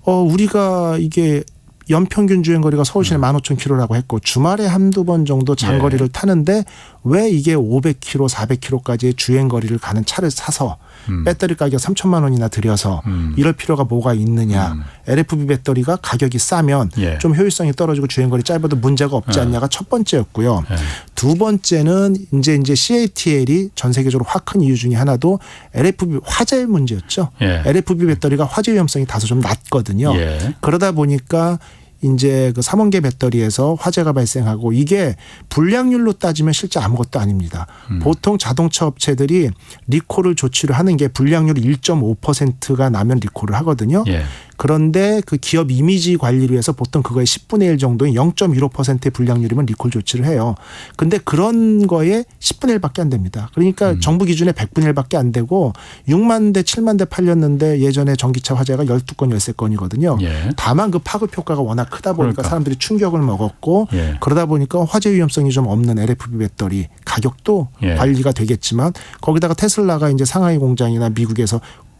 우리가 이게 연평균 주행거리가 서울 시내 15,000km라고 했고 주말에 한두 번 정도 장거리를 타는데 왜 이게 500km, 400km까지의 주행거리를 가는 차를 사서 배터리 가격 3천만 원이나 들여서 이럴 필요가 뭐가 있느냐. LFP 배터리가 가격이 싸면 예. 좀 효율성이 떨어지고 주행거리 짧아도 문제가 없지 않냐가 첫 번째였고요. 두 번째는 이제 CATL이 전 세계적으로 확 큰 이유 중에 하나도 LFP 화재 문제였죠. 예. LFP 배터리가 화재 위험성이 다소 좀 낮거든요. 예. 그러다 보니까 이제 그 3원계 배터리에서 화재가 발생하고 이게 불량률로 따지면 실제 아무것도 아닙니다. 보통 자동차 업체들이 리콜을 조치를 하는 게 불량률 1.5%가 나면 리콜을 하거든요. 예. 그런데 그 기업 이미지 관리를 위해서 보통 그거의 10분의 1 정도인 0.15%의 불량률이면 리콜 조치를 해요. 근데 그런 거에 10분의 1밖에 안 됩니다. 그러니까 정부 기준에 100분의 1밖에 안 되고 6만 대 7만 대 팔렸는데 예전에 전기차 화재가 12건 13건이거든요. 예. 다만 그 파급 효과가 워낙 크다 보니까 그러니까. 사람들이 충격을 먹었고 예. 그러다 보니까 화재 위험성이 좀 없는 LFP 배터리 가격도 예. 관리가 되겠지만 거기다가 테슬라가 이제 상하이 공장이나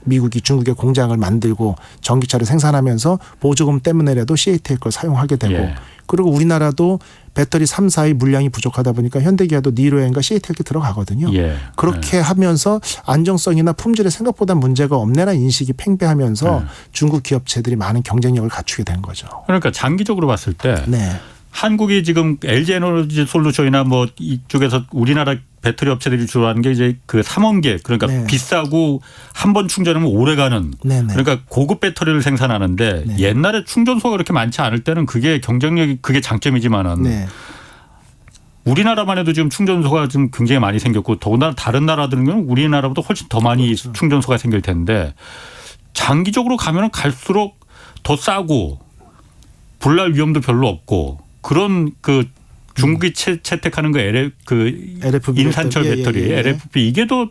미국이 중국에 공장을 만들고 전기차를 생산하면서 보조금 때문에라도 CATL 걸 사용하게 되고 예. 그리고 우리나라도 배터리 3, 4의 물량이 부족하다 보니까 현대기아도 니로엔과 CATL이 들어가거든요. 예. 그렇게 하면서 안정성이나 품질에 생각보다 문제가 없네라는 인식이 팽배하면서 중국 기업체들이 많은 경쟁력을 갖추게 된 거죠. 그러니까 장기적으로 봤을 때 네. 한국이 지금 LG 에너지 솔루션이나 뭐 이쪽에서 우리나라 배터리 업체들이 주로 하는 게 이제 그 3원계 그러니까 네. 비싸고 한 번 충전하면 오래 가는 네네. 그러니까 고급 배터리를 생산하는데 네. 옛날에 충전소가 그렇게 많지 않을 때는 그게 경쟁력이 그게 장점이지만은 네. 우리나라만 해도 지금 충전소가 지금 굉장히 많이 생겼고 더군다나 다른 나라들은 우리나라보다 훨씬 더 많이 그렇죠. 충전소가 생길 텐데 장기적으로 가면은 갈수록 더 싸고 불날 위험도 별로 없고 그런 그 중국이 채택하는 그 LFP 인산철 배터리, 예. LFP 이게 더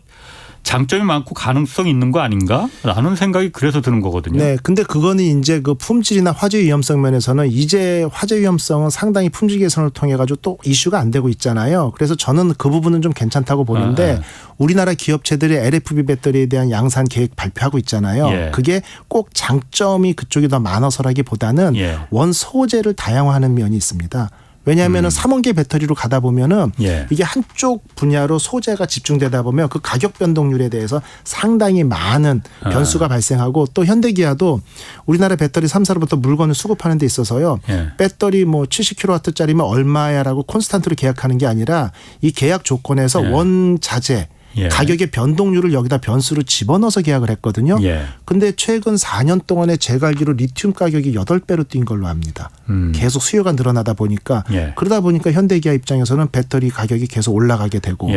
장점이 많고 가능성이 있는 거 아닌가라는 생각이 그래서 드는 거거든요. 네, 근데 그거는 이제 그 품질이나 화재 위험성 면에서는 이제 화재 위험성은 상당히 품질 개선을 통해 가지고 또 이슈가 안 되고 있잖아요. 그래서 저는 그 부분은 좀 괜찮다고 보는데 우리나라 기업체들이 LFP 배터리에 대한 양산 계획 발표하고 있잖아요. 예. 그게 꼭 장점이 그쪽이 더 많아서라기보다는 예. 원 소재를 다양화하는 면이 있습니다. 왜냐하면 3원계 배터리로 가다 보면은 예. 이게 한쪽 분야로 소재가 집중되다 보면 그 가격 변동률에 대해서 상당히 많은 변수가 발생하고 또 현대기아도 우리나라 배터리 3사로부터 물건을 수급하는 데 있어서요. 예. 배터리 뭐 70kW짜리면 얼마야라고 콘스탄트로 계약하는 게 아니라 이 계약 조건에서 예. 원자재 예. 가격의 변동률을 여기다 변수로 집어넣어서 계약을 했거든요. 근데 최근 4년 동안에 제가 알기로 리튬 가격이 8배로 뛴 걸로 압니다. 계속 수요가 늘어나다 보니까 그러다 보니까 현대기아 입장에서는 배터리 가격이 계속 올라가게 되고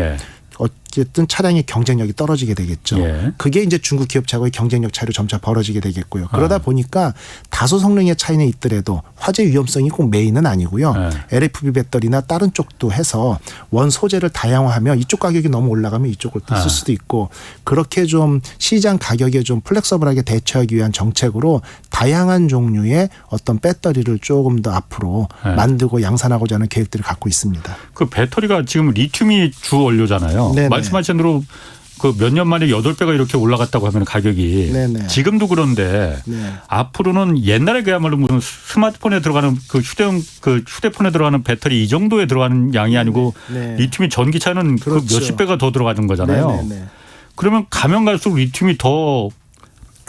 어쨌든 차량의 경쟁력이 떨어지게 되겠죠. 그게 이제 중국 기업차고의 경쟁력 차이로 점차 벌어지게 되겠고요. 그러다 보니까 다소 성능의 차이는 있더라도 화재 위험성이 꼭 메인은 아니고요. LFP 배터리나 다른 쪽도 해서 원 소재를 다양화하면 이쪽 가격이 너무 올라가면 이쪽을 또 쓸 수도 있고 그렇게 좀 시장 가격에 좀 플렉서블하게 대처하기 위한 정책으로 다양한 종류의 어떤 배터리를 조금 더 앞으로 만들고 양산하고자 하는 계획들을 갖고 있습니다. 그 배터리가 지금 리튬이 주 원료잖아요. 네네. 말씀하신 대로 그 몇 년 만에 8배가 이렇게 올라갔다고 하면 가격이 지금도 그런데 앞으로는 옛날에 그야말로 무슨 스마트폰에 들어가는 그 휴대폰에 들어가는 배터리 이 정도에 들어가는 양이 아니고 리튬이 전기차는 그렇죠. 그 몇십 배가 더 들어가는 거잖아요. 그러면 가면 갈수록 리튬이 더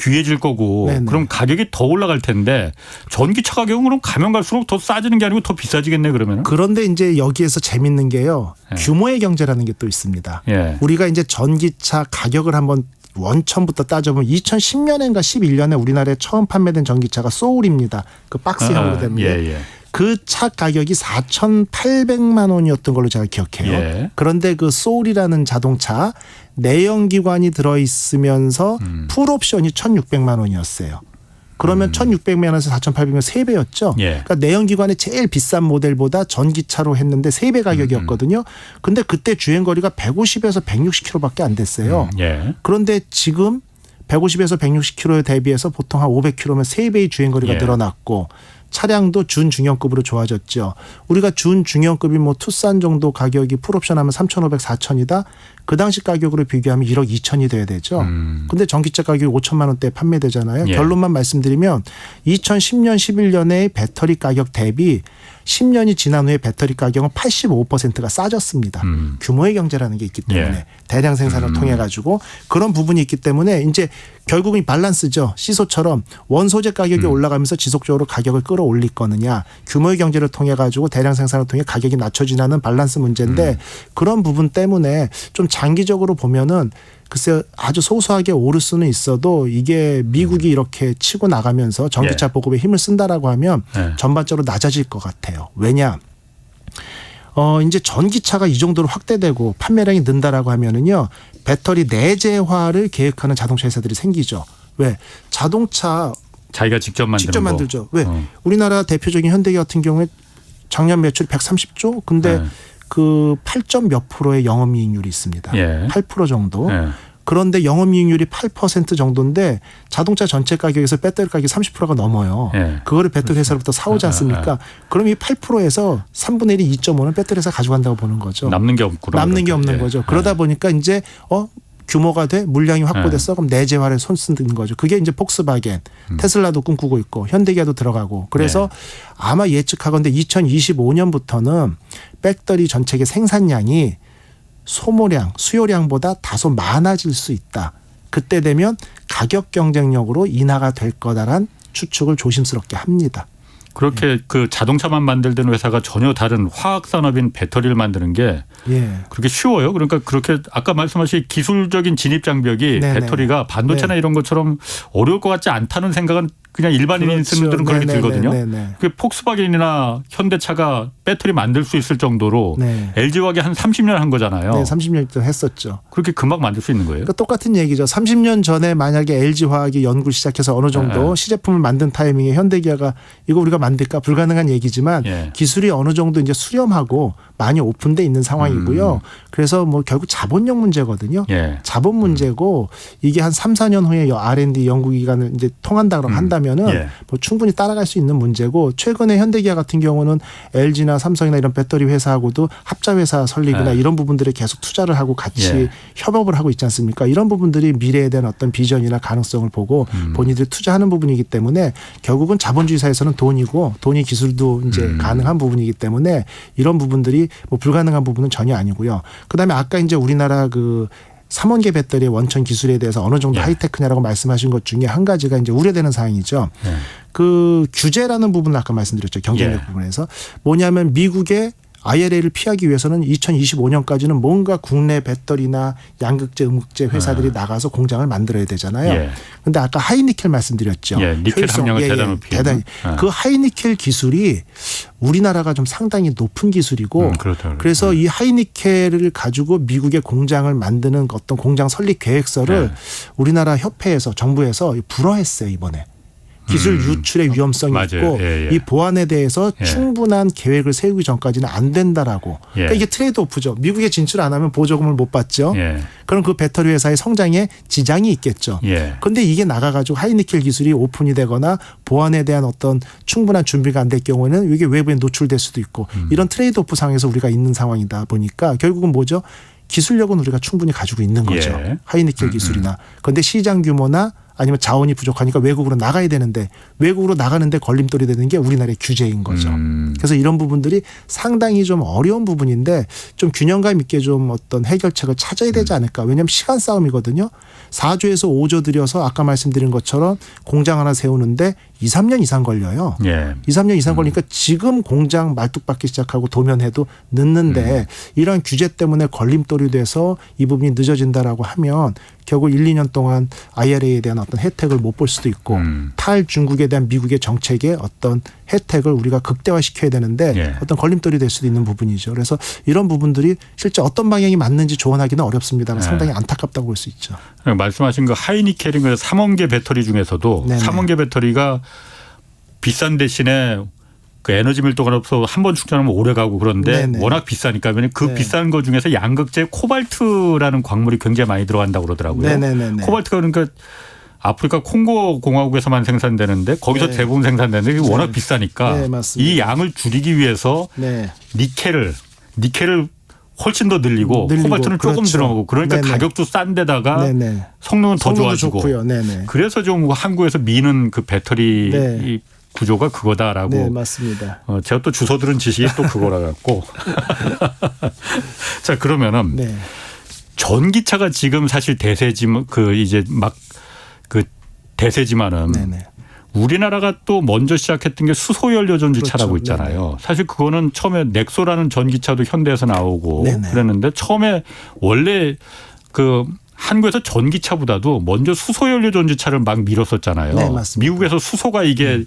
귀해질 거고 그럼 가격이 더 올라갈 텐데 전기차 가격은 그럼 가면 갈수록 더 싸지는 게 아니고 더 비싸지겠네 그러면. 그런데 이제 여기에서 재밌는 게요. 규모의 경제라는 게 또 있습니다. 우리가 이제 전기차 가격을 한번 원천부터 따져보면 2010년인가 11년에 우리나라에 처음 판매된 전기차가 소울입니다. 그 박스형으로 됩니다. 그 차 가격이 4,800만 원이었던 걸로 제가 기억해요. 그런데 그 소울이라는 자동차 내연기관이 들어있으면서 풀옵션이 1,600만 원이었어요. 그러면 1,600만 원에서 4,800면 3배였죠. 그러니까 내연기관의 제일 비싼 모델보다 전기차로 했는데 3배 가격이었거든요. 근데 그때 주행거리가 150에서 160km밖에 안 됐어요. 그런데 지금 150에서 160km에 대비해서 보통 한 500km면 3배의 주행거리가 늘어났고 차량도 준중형급으로 좋아졌죠. 우리가 준중형급이 뭐 투싼 정도 가격이 풀옵션 하면 3,500, 4,000이다. 그 당시 가격으로 비교하면 1억 2천이 돼야 되죠. 근데 전기차 가격이 5천만 원대에 판매되잖아요. 결론만 말씀드리면 2010년, 11년의 배터리 가격 대비 10년이 지난 후에 배터리 가격은 85%가 싸졌습니다. 규모의 경제라는 게 있기 때문에 대량 생산을 통해 가지고 그런 부분이 있기 때문에 이제 결국은 밸런스죠. 시소처럼 원소재 가격이 올라가면서 지속적으로 가격을 끌어올릴 거느냐 규모의 경제를 통해 가지고 대량 생산을 통해 가격이 낮춰지는 밸런스 문제인데 그런 부분 때문에 좀 장기적으로 보면은 글쎄 아주 소소하게 오를 수는 있어도 이게 미국이 이렇게 치고 나가면서 전기차 보급에 힘을 쓴다라고 하면 전반적으로 낮아질 것 같아요. 왜냐? 이제 전기차가 이 정도로 확대되고 판매량이 는다라고 하면은요. 배터리 내재화를 계획하는 자동차 회사들이 생기죠. 왜? 자동차 자기가 직접 만들죠. 왜? 우리나라 대표적인 현대기아 같은 경우에 작년 매출 130조 근데 그 8점 몇 프로의 영업이익률이 있습니다. 8% 정도. 그런데 영업이익률이 8% 정도인데 자동차 전체 가격에서 배터리 가격이 30%가 넘어요. 그거를 배터리 회사로부터 사오지 않습니까? 그럼 이 8%에서 3분의 1이 2.5는 배터리 회사가 가져간다고 보는 거죠. 남는 게 없구나. 남는 게 없는 거죠. 그러다 보니까 이제 규모가 돼 물량이 확보됐어 그럼 내재화를 손 쓰는 거죠. 그게 이제 폭스바겐, 테슬라도 꿈꾸고 있고 현대기아도 들어가고 그래서 아마 예측하건대 2025년부터는 배터리 전체의 생산량이 소모량, 수요량보다 다소 많아질 수 있다. 그때 되면 가격 경쟁력으로 인하가 될 거다란 추측을 조심스럽게 합니다. 그렇게 그 자동차만 만들던 회사가 전혀 다른 화학 산업인 배터리를 만드는 게 그렇게 쉬워요. 그러니까 그렇게 아까 말씀하신 기술적인 진입 장벽이 배터리가 반도체나 이런 것처럼 어려울 것 같지 않다는 생각은 그냥 일반인인 분들은 그렇게 들거든요. 그 폭스바겐이나 현대차가 배터리 만들 수 있을 정도로 LG화학이 한 30년 한 거잖아요. 30년 동안 했었죠. 그렇게 금방 만들 수 있는 거예요? 그러니까 똑같은 얘기죠. 30년 전에 만약에 LG화학이 연구를 시작해서 어느 정도 시제품을 만든 타이밍에 현대기아가 이거 우리가 만들까 불가능한 얘기지만 기술이 어느 정도 이제 수렴하고 많이 오픈돼 있는 상황이고요. 그래서 뭐 결국 자본력 문제거든요. 자본 문제고 이게 한 3, 4년 후에 R&D 연구기관을 이제 통한다고 한다면은 뭐 충분히 따라갈 수 있는 문제고 최근에 현대기아 같은 경우는 LG나 삼성이나 이런 배터리 회사하고도 합자 회사 설립이나 이런 부분들에 계속 투자를 하고 같이 협업을 하고 있지 않습니까? 이런 부분들이 미래에 대한 어떤 비전이나 가능성을 보고 본인들이 투자하는 부분이기 때문에 결국은 자본주의 사회에서는 돈이 기술도 이제 가능한 부분이기 때문에 이런 부분들이 뭐 불가능한 부분은 전혀 아니고요. 그다음에 아까 이제 우리나라 그 3원계 배터리의 원천 기술에 대해서 어느 정도 하이테크냐라고 말씀하신 것 중에 한 가지가 이제 우려되는 사항이죠. 그 규제라는 부분을 아까 말씀드렸죠. 경쟁력 부분에서 뭐냐면 미국의 IRA를 피하기 위해서는 2025년까지는 뭔가 국내 배터리나 양극재, 음극재 회사들이 나가서 공장을 만들어야 되잖아요. 그런데 아까 하이니켈 말씀드렸죠. 니켈 함량을 대단히 높이. 대단히. 그 하이니켈 기술이 우리나라가 좀 상당히 높은 기술이고 그래서 이 하이니켈을 가지고 미국의 공장을 만드는 어떤 공장 설립 계획서를 우리나라 협회에서 정부에서 불허했어요 이번에. 기술 유출의 위험성이 있고 이 보안에 대해서 충분한 계획을 세우기 전까지는 안 된다라고. 그러니까 이게 트레이드 오프죠. 미국에 진출 안 하면 보조금을 못 받죠. 그럼 그 배터리 회사의 성장에 지장이 있겠죠. 그런데 이게 나가가지고 하이니켈 기술이 오픈이 되거나 보안에 대한 어떤 충분한 준비가 안 될 경우에는 이게 외부에 노출될 수도 있고 이런 트레이드 오프 상에서 우리가 있는 상황이다 보니까 결국은 뭐죠? 기술력은 우리가 충분히 가지고 있는 거죠. 하이니켈 기술이나. 그런데 시장 규모나 아니면 자원이 부족하니까 외국으로 나가야 되는데 외국으로 나가는데 걸림돌이 되는 게 우리나라의 규제인 거죠. 그래서 이런 부분들이 상당히 좀 어려운 부분인데 좀 균형감 있게 좀 어떤 해결책을 찾아야 되지 않을까. 왜냐하면 시간 싸움이거든요. 4조에서 5조 들여서 아까 말씀드린 것처럼 공장 하나 세우는데 2, 3년 이상 걸려요. 2, 3년 이상 걸리니까 지금 공장 말뚝박기 시작하고 도면해도 늦는데 이런 규제 때문에 걸림돌이 돼서 이 부분이 늦어진다라고 하면 결국 1, 2년 동안 IRA에 대한 어떤 혜택을 못 볼 수도 있고 탈중국에 대한 미국의 정책의 어떤 혜택을 우리가 극대화시켜야 되는데 어떤 걸림돌이 될 수도 있는 부분이죠. 그래서 이런 부분들이 실제 어떤 방향이 맞는지 조언하기는 어렵습니다만 상당히 안타깝다고 볼 수 있죠. 말씀하신 그 하이니켈인 그 3원계 배터리 중에서도 3원계 배터리가 비싼 대신에 그 에너지 밀도가 없어 한 번 충전하면 오래 가고 그런데 워낙 비싸니까 그 비싼 거 중에서 양극재 코발트라는 광물이 굉장히 많이 들어간다고 그러더라고요. 코발트가 그러니까 아프리카 콩고 공화국에서만 생산되는데 거기서 대부분 생산되는데 이게 워낙 비싸니까 이 양을 줄이기 위해서 니켈을 훨씬 더 늘리고 코발트는 조금 들어가고 그러니까 가격도 싼 데다가 성능은 더 좋아지고 그래서 좀 한국에서 미는 그 배터리 구조가 그거다라고. 맞습니다. 제가 또 주워 들은 지식이 또 그거라 갖고. 자, 그러면은 전기차가 지금 사실 대세지만 그 이제 막 그 대세지만은 우리나라가 또 먼저 시작했던 게 수소연료 전지차라고 있잖아요. 사실 그거는 처음에 넥소라는 전기차도 현대에서 나오고 그랬는데 처음에 원래 그 한국에서 전기차보다도 먼저 수소연료 전지차를 막 밀었었잖아요. 미국에서 수소가 이게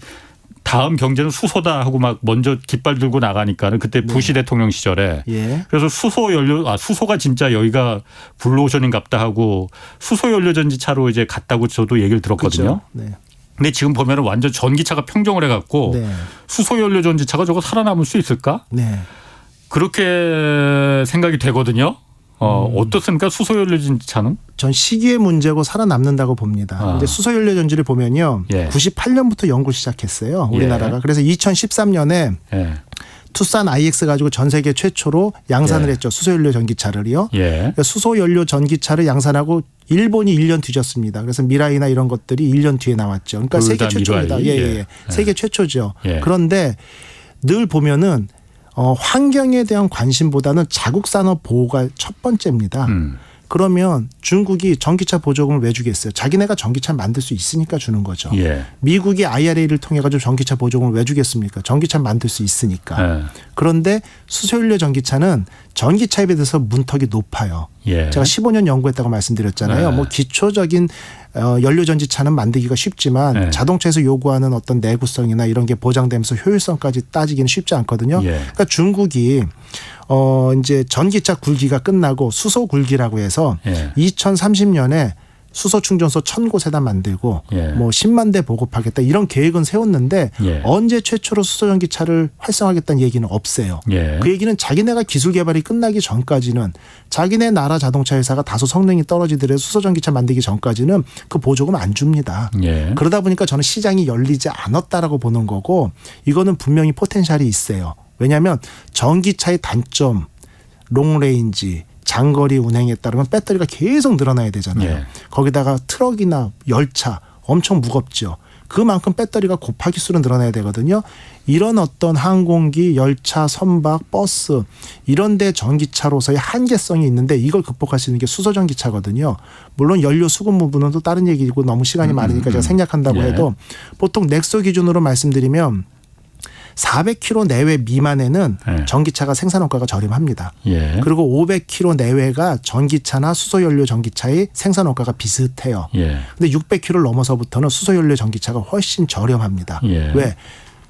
다음 경제는 수소다 하고 막 먼저 깃발 들고 나가니까는 그때 부시 대통령 시절에 그래서 수소가 진짜 여기가 블루오션인갑다 하고 수소연료 전지차로 이제 갔다고 저도 얘기를 들었거든요. 근데 지금 보면은 완전 전기차가 평정을 해갖고 수소연료 전지차가 저거 살아남을 수 있을까? 그렇게 생각이 되거든요. 어떻습니까? 수소연료 전지차는? 전 시기의 문제고 살아남는다고 봅니다. 근데 수소연료 전지를 보면요. 98년부터 연구를 시작했어요. 우리나라가. 그래서 2013년에 투싼 IX 가지고 전 세계 최초로 양산을 했죠. 수소연료 전기차를요. 그러니까 수소연료 전기차를 양산하고 일본이 1년 뒤졌습니다. 그래서 미라이나 이런 것들이 1년 뒤에 나왔죠. 그러니까 세계 최초입니다. 세계 최초죠. 그런데 늘 보면은 환경에 대한 관심보다는 자국 산업 보호가 첫 번째입니다. 그러면 중국이 전기차 보조금을 왜 주겠어요? 자기네가 전기차 만들 수 있으니까 주는 거죠. 미국이 IRA를 통해 가지고 전기차 보조금을 왜 주겠습니까? 전기차 만들 수 있으니까. 그런데 수소연료 전기차는 전기차에 비해서 문턱이 높아요. 제가 15년 연구했다고 말씀드렸잖아요. 뭐 기초적인 연료 전지차는 만들기가 쉽지만 자동차에서 요구하는 어떤 내구성이나 이런 게 보장되면서 효율성까지 따지기는 쉽지 않거든요. 그러니까 중국이 이제 전기차 굴기가 끝나고 수소 굴기라고 해서 2030년에 수소 충전소 1,000곳에다 만들고 뭐 10만 대 보급하겠다 이런 계획은 세웠는데 언제 최초로 수소 전기차를 활성화하겠다는 얘기는 없어요. 그 얘기는 자기네가 기술 개발이 끝나기 전까지는 자기네 나라 자동차 회사가 다소 성능이 떨어지더라도 수소 전기차 만들기 전까지는 그 보조금 안 줍니다. 그러다 보니까 저는 시장이 열리지 않았다라고 보는 거고 이거는 분명히 포텐셜이 있어요. 왜냐하면 전기차의 단점, 롱레인지 장거리 운행에 따르면 배터리가 계속 늘어나야 되잖아요. 거기다가 트럭이나 열차 엄청 무겁죠. 그만큼 배터리가 곱하기 수로 늘어나야 되거든요. 이런 어떤 항공기, 열차, 선박, 버스 이런 데 전기차로서의 한계성이 있는데 이걸 극복할 수 있는 게 수소전기차거든요. 물론 연료 수급 부분은 또 다른 얘기고 너무 시간이 많으니까 제가 생략한다고 해도 보통 넥소 기준으로 말씀드리면 400km 내외 미만에는 예. 전기차가 생산원가가 저렴합니다. 예. 그리고 500km 내외가 전기차나 수소연료 전기차의 생산원가가 비슷해요. 예. 근데 600km를 넘어서부터는 수소연료 전기차가 훨씬 저렴합니다. 예. 왜?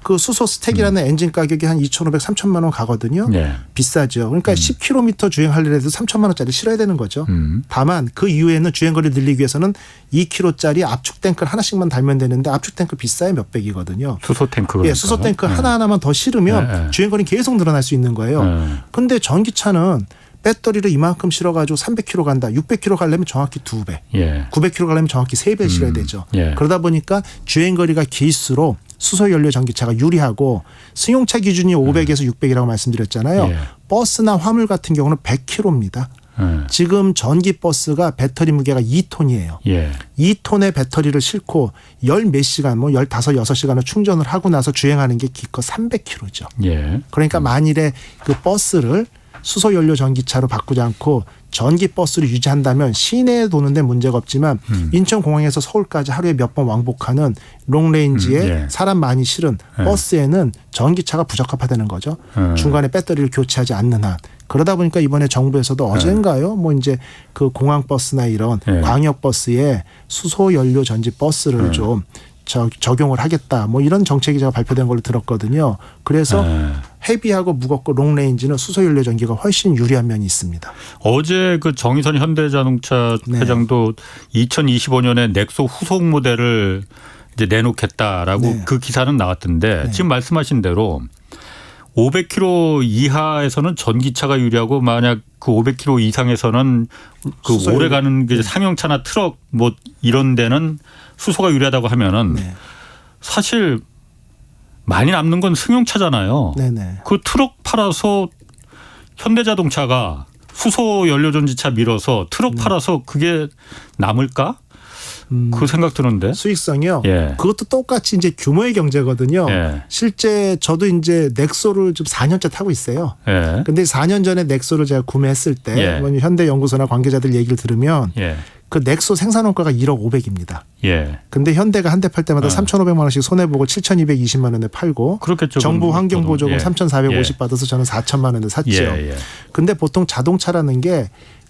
그 수소 스택이라는 엔진 가격이 한 2,500, 3,000만 원 가거든요. 예. 비싸죠. 그러니까 10km 주행하려고 해도 3,000만 원짜리 실어야 되는 거죠. 다만 그 이후에는 주행거리를 늘리기 위해서는 2km짜리 압축 탱크를 하나씩만 달면 되는데 압축 탱크 비싸요. 몇백이거든요. 수소 탱크가. 예, 수소 탱크 하나하나만 더 실으면 주행거리는 계속 늘어날 수 있는 거예요. 근데 전기차는 배터리를 이만큼 실어가지고 300km 간다. 600km 가려면 정확히 2배. 예. 900km 가려면 정확히 3배 실어야 되죠. 예. 그러다 보니까 주행거리가 길수록 수소연료 전기차가 유리하고 승용차 기준이 500에서 600이라고 말씀드렸잖아요. 예. 버스나 화물 같은 경우는 100km입니다. 지금 전기 버스가 배터리 무게가 2톤이에요. 예. 2톤의 배터리를 싣고 열 몇 시간, 뭐 15, 6시간을 충전을 하고 나서 주행하는 게 기껏 300km죠. 예. 그러니까 만일에 그 버스를 수소연료 전기차로 바꾸지 않고 전기 버스를 유지한다면 시내에 도는데 문제가 없지만 인천공항에서 서울까지 하루에 몇 번 왕복하는 롱레인지에 예. 사람 많이 실은 버스에는 전기차가 부적합하다는 거죠. 중간에 배터리를 교체하지 않는 한. 그러다 보니까 이번에 정부에서도 어젠가요? 뭐 이제 그 공항 버스나 이런 예. 광역 버스에 수소연료 전지 버스를 좀 적용을 하겠다. 뭐 이런 정책이 제가 발표된 걸로 들었거든요. 그래서 헤비하고 무겁고 롱레인지는 수소연료 전기가 훨씬 유리한 면이 있습니다. 어제 그 정의선 현대자동차 네. 회장도 2025년에 넥소 후속 모델을 이제 내놓겠다라고 네. 그 기사는 나왔던데 네. 지금 말씀하신 대로 500km 이하에서는 전기차가 유리하고 만약 그 500km 이상에서는 그 수소연료. 오래 가는 게 상용차나 트럭 뭐 이런 데는 수소가 유리하다고 하면은 네. 사실 많이 남는 건 승용차잖아요. 네네. 그 트럭 팔아서 현대자동차가 수소 연료전지차 밀어서 트럭 팔아서 그게 남을까? 그 생각 드는데. 수익성이요. 예. 그것도 똑같이 이제 규모의 경제거든요. 예. 실제 저도 이제 넥소를 좀 4년째 타고 있어요. 예. 근데 4년 전에 넥소를 제가 구매했을 때 예. 뭐 현대연구소나 관계자들 얘기를 들으면 예. 그 넥소 생산원가가 1억 500입니다. 예. 근데 현대가 한 대 팔 때마다 3,500만 원씩 손해보고 7,220만 원에 팔고 그렇겠죠. 정부 그건 환경보조금 예. 3,450 받아서 저는 4천만 원에 샀죠. 예. 예. 근데 보통 자동차라는 게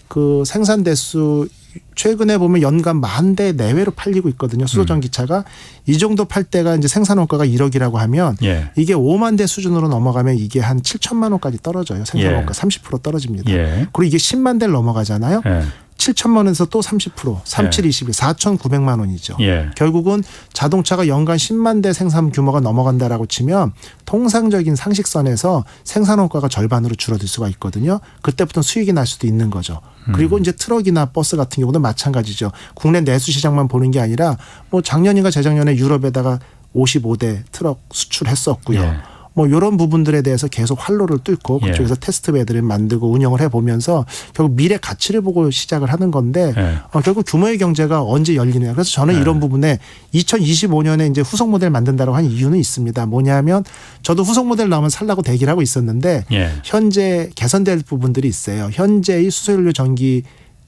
그 생산 대수 최근에 보면 연간 10,000대 내외로 팔리고 있거든요. 수소전기차가 이 정도 팔 때가 이제 생산원가가 1억이라고 하면 예. 이게 5만 대 수준으로 넘어가면 이게 한 7천만 원까지 떨어져요. 생산원가 예. 30% 떨어집니다. 예. 그리고 이게 10만 대를 넘어가잖아요. 예. 7천만 원에서 또 30%, 3720에 4,900만 원이죠. 예. 결국은 자동차가 연간 10만 대 생산 규모가 넘어간다라고 치면 통상적인 상식선에서 생산원가가 절반으로 줄어들 수가 있거든요. 그때부터 수익이 날 수도 있는 거죠. 그리고 이제 트럭이나 버스 같은 경우도 마찬가지죠. 국내 내수 시장만 보는 게 아니라 뭐 작년인가 재작년에 유럽에다가 55대 트럭 수출했었고요. 예. 뭐 이런 부분들에 대해서 계속 활로를 뚫고 예. 그쪽에서 테스트 배드를 만들고 운영을 해보면서 결국 미래 가치를 보고 시작을 하는 건데 예. 결국 규모의 경제가 언제 열리느냐. 그래서 저는 예. 이런 부분에 2025년에 이제 후속 모델 만든다라고 한 이유는 있습니다. 뭐냐면 저도 후속 모델 나오면 살라고 대기를 하고 있었는데 예. 현재 개선될 부분들이 있어요. 현재의 수소연료 전기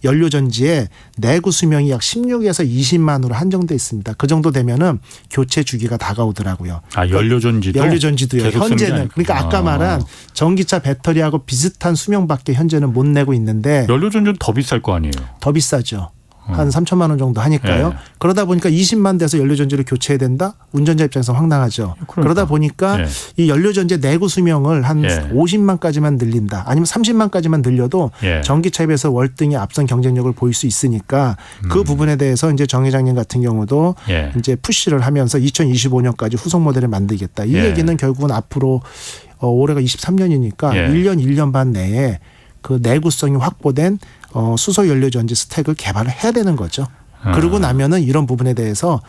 연료전지의 내구 수명이 약 16에서 20만으로 한정돼 있습니다. 그 정도 되면은 교체 주기가 다가오더라고요. 아, 연료전지도. 연료전지도요. 계속 쓰는 게 현재는 아니고. 그러니까 아까 말한 전기차 배터리하고 비슷한 수명밖에 현재는 못 내고 있는데 연료전지는 더 비쌀 거 아니에요. 더 비싸죠. 한 3천만 원 정도 하니까요. 예. 그러다 보니까 20만 대에서 연료전지를 교체해야 된다? 운전자 입장에서 황당하죠. 그러니까. 그러다 보니까 예. 이 연료전지 내구 수명을 한 예. 50만까지만 늘린다. 아니면 30만까지만 늘려도 예. 전기차에 비해서 월등히 앞선 경쟁력을 보일 수 있으니까 그 부분에 대해서 이제 정 회장님 같은 경우도 예. 이제 푸시를 하면서 2025년까지 후속 모델을 만들겠다. 이 예. 얘기는 결국은 앞으로 올해가 23년이니까 예. 1년 반 내에 그 내구성이 확보된 수소 연료전지 스택을 개발을 해야 되는 거죠. 그러고 나면은 이런 부분에 대해서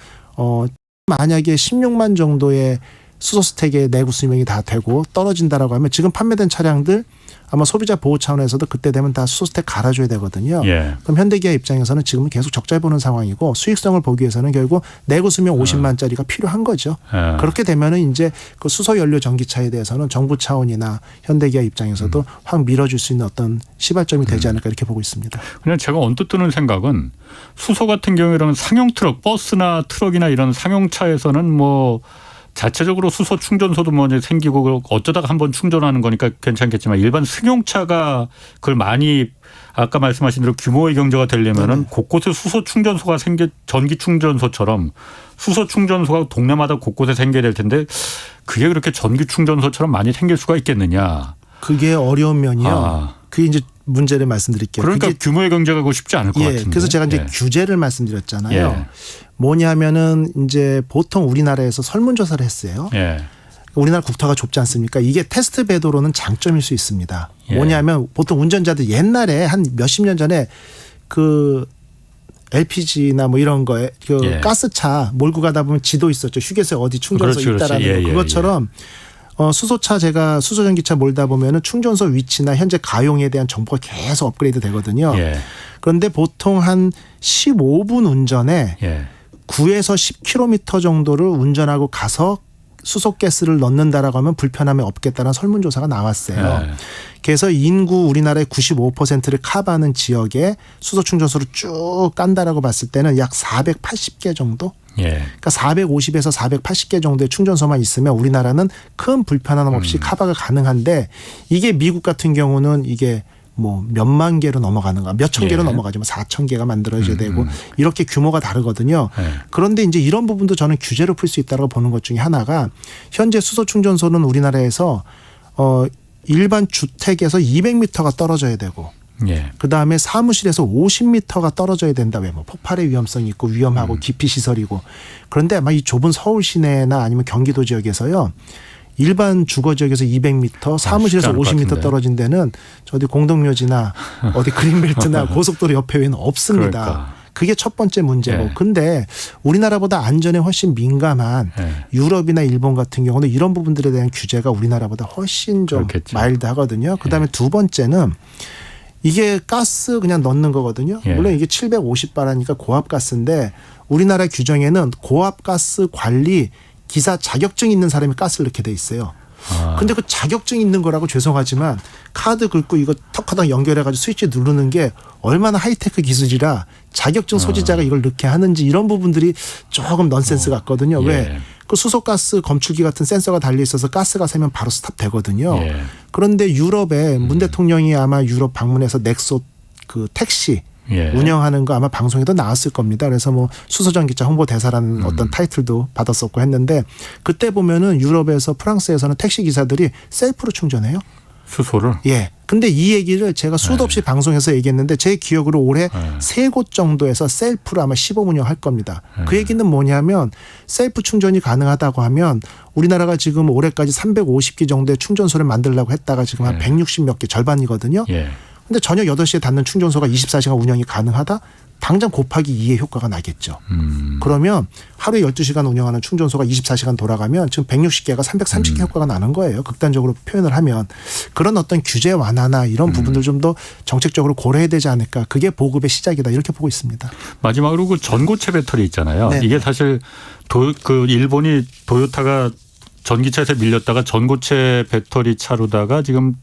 만약에 16만 정도의 수소 스택의 내구 수명이 다 되고 떨어진다라고 하면 지금 판매된 차량들 아마 소비자 보호 차원에서도 그때 되면 다 수소 스택 갈아줘야 되거든요. 예. 그럼 현대기아 입장에서는 지금은 계속 적자를 보는 상황이고 수익성을 보기 위해서는 결국 내구 수명 50만짜리가 필요한 거죠. 그렇게 되면은 이제 그 수소 연료 전기차에 대해서는 정부 차원이나 현대기아 입장에서도 확 밀어줄 수 있는 어떤 시발점이 되지 않을까 이렇게 보고 있습니다. 그냥 제가 언뜻 드는 생각은 수소 같은 경우에는 상용 트럭, 버스나 트럭이나 이런 상용차에서는 뭐 자체적으로 수소 충전소도 뭐 이제 생기고 어쩌다가 한번 충전하는 거니까 괜찮겠지만 일반 승용차가 그걸 많이 아까 말씀하신 대로 규모의 경제가 되려면은 곳곳에 수소 충전소가 전기 충전소처럼 수소 충전소가 동네마다 곳곳에 생겨야 될 텐데 그게 그렇게 전기 충전소처럼 많이 생길 수가 있겠느냐. 그게 어려운 면이요. 그게 이제 문제를 말씀드릴게요. 그러니까 규모의 경제가 그거 쉽지 않을 것 같은데. 그래서 제가 이제 규제를 말씀드렸잖아요. 뭐냐면은 이제 보통 우리나라에서 설문조사를 했어요. 우리나라 국토가 좁지 않습니까? 이게 테스트 배도로는 장점일 수 있습니다. 뭐냐면 보통 운전자들 옛날에 한 몇십 년 전에 그 LPG나 뭐 이런 거에 그 가스차 몰고 가다 보면 지도 있었죠. 휴게소에 어디 충전소 있다라는 거. 그것처럼 수소차 제가 수소전기차 몰다 보면은 충전소 위치나 현재 가용에 대한 정보가 계속 업그레이드 되거든요. 그런데 보통 한 15분 운전에 9에서 10km 정도를 운전하고 가서 수소가스를 넣는다라고 하면 불편함이 없겠다는 설문조사가 나왔어요. 그래서 인구 우리나라의 95%를 커버하는 지역에 수소 충전소를 쭉 깐다라고 봤을 때는 약 480개 정도? 그러니까 450에서 480개 정도의 충전소만 있으면 우리나라는 큰 불편함 없이 커버가 가능한데 이게 미국 같은 경우는 이게 뭐 몇만 개로 넘어가는 거, 몇천 개로 넘어가지만 4천 개가 만들어져야 되고 이렇게 규모가 다르거든요. 그런데 이제 이런 부분도 저는 규제로 풀 수 있다고 보는 것 중에 하나가 현재 수소 충전소는 우리나라에서 일반 주택에서 200m가 떨어져야 되고 그다음에 사무실에서 50m가 떨어져야 된다. 왜 뭐 폭발의 위험성이 있고 위험하고 기피 시설이고. 그런데 아마 이 좁은 서울 시내나 아니면 경기도 지역에서요. 일반 주거 지역에서 200m, 사무실에서 50m 떨어진 데는 저 어디 공동묘지나 어디 그린벨트나 고속도로 옆에 외에는 없습니다. 그러니까. 그게 첫 번째 문제고. 근데 우리나라보다 안전에 훨씬 민감한 유럽이나 일본 같은 경우는 이런 부분들에 대한 규제가 우리나라보다 훨씬 좀 마일드하거든요. 그다음에 두 번째는 이게 가스 그냥 넣는 거거든요. 물론 이게 750바라니까 고압가스인데 우리나라 규정에는 고압가스 관리 기사 자격증 있는 사람이 가스를 넣게 돼 있어요. 근데 그 자격증 있는 거라고 죄송하지만 카드 긁고 이거 턱하다 연결해가지고 스위치 누르는 게 얼마나 하이테크 기술이라 자격증 소지자가 이걸 넣게 하는지 이런 부분들이 조금 넌센스 같거든요. 왜? 그 수소가스 검출기 같은 센서가 달려 있어서 가스가 새면 바로 스탑 되거든요. 그런데 유럽에 문 대통령이 아마 유럽 방문해서 넥소 그 택시 운영하는 거 아마 방송에도 나왔을 겁니다. 그래서 뭐 수소전기차 홍보대사라는 어떤 타이틀도 받았었고 했는데 그때 보면은 유럽에서 프랑스에서는 택시 기사들이 셀프로 충전해요. 수소를? 근데 이 얘기를 제가 수도 없이 방송에서 얘기했는데 제 기억으로 올해 3곳 정도에서 셀프로 아마 시범 운영할 겁니다. 그 얘기는 뭐냐면 셀프 충전이 가능하다고 하면 우리나라가 지금 올해까지 350개 정도의 충전소를 만들려고 했다가 지금 한 160 몇 개 절반이거든요. 근데 저녁 8시에 닫는 충전소가 24시간 운영이 가능하다? 당장 곱하기 2의 효과가 나겠죠. 그러면 하루에 12시간 운영하는 충전소가 24시간 돌아가면 지금 160개가 330개 효과가 나는 거예요. 극단적으로 표현을 하면. 그런 어떤 규제 완화나 이런 부분들 좀 더 정책적으로 고려해야 되지 않을까. 그게 보급의 시작이다. 이렇게 보고 있습니다. 마지막으로 그 전고체 배터리 있잖아요. 이게 사실 그 일본이 도요타가 전기차에서 밀렸다가 전고체 배터리 차로다가 지금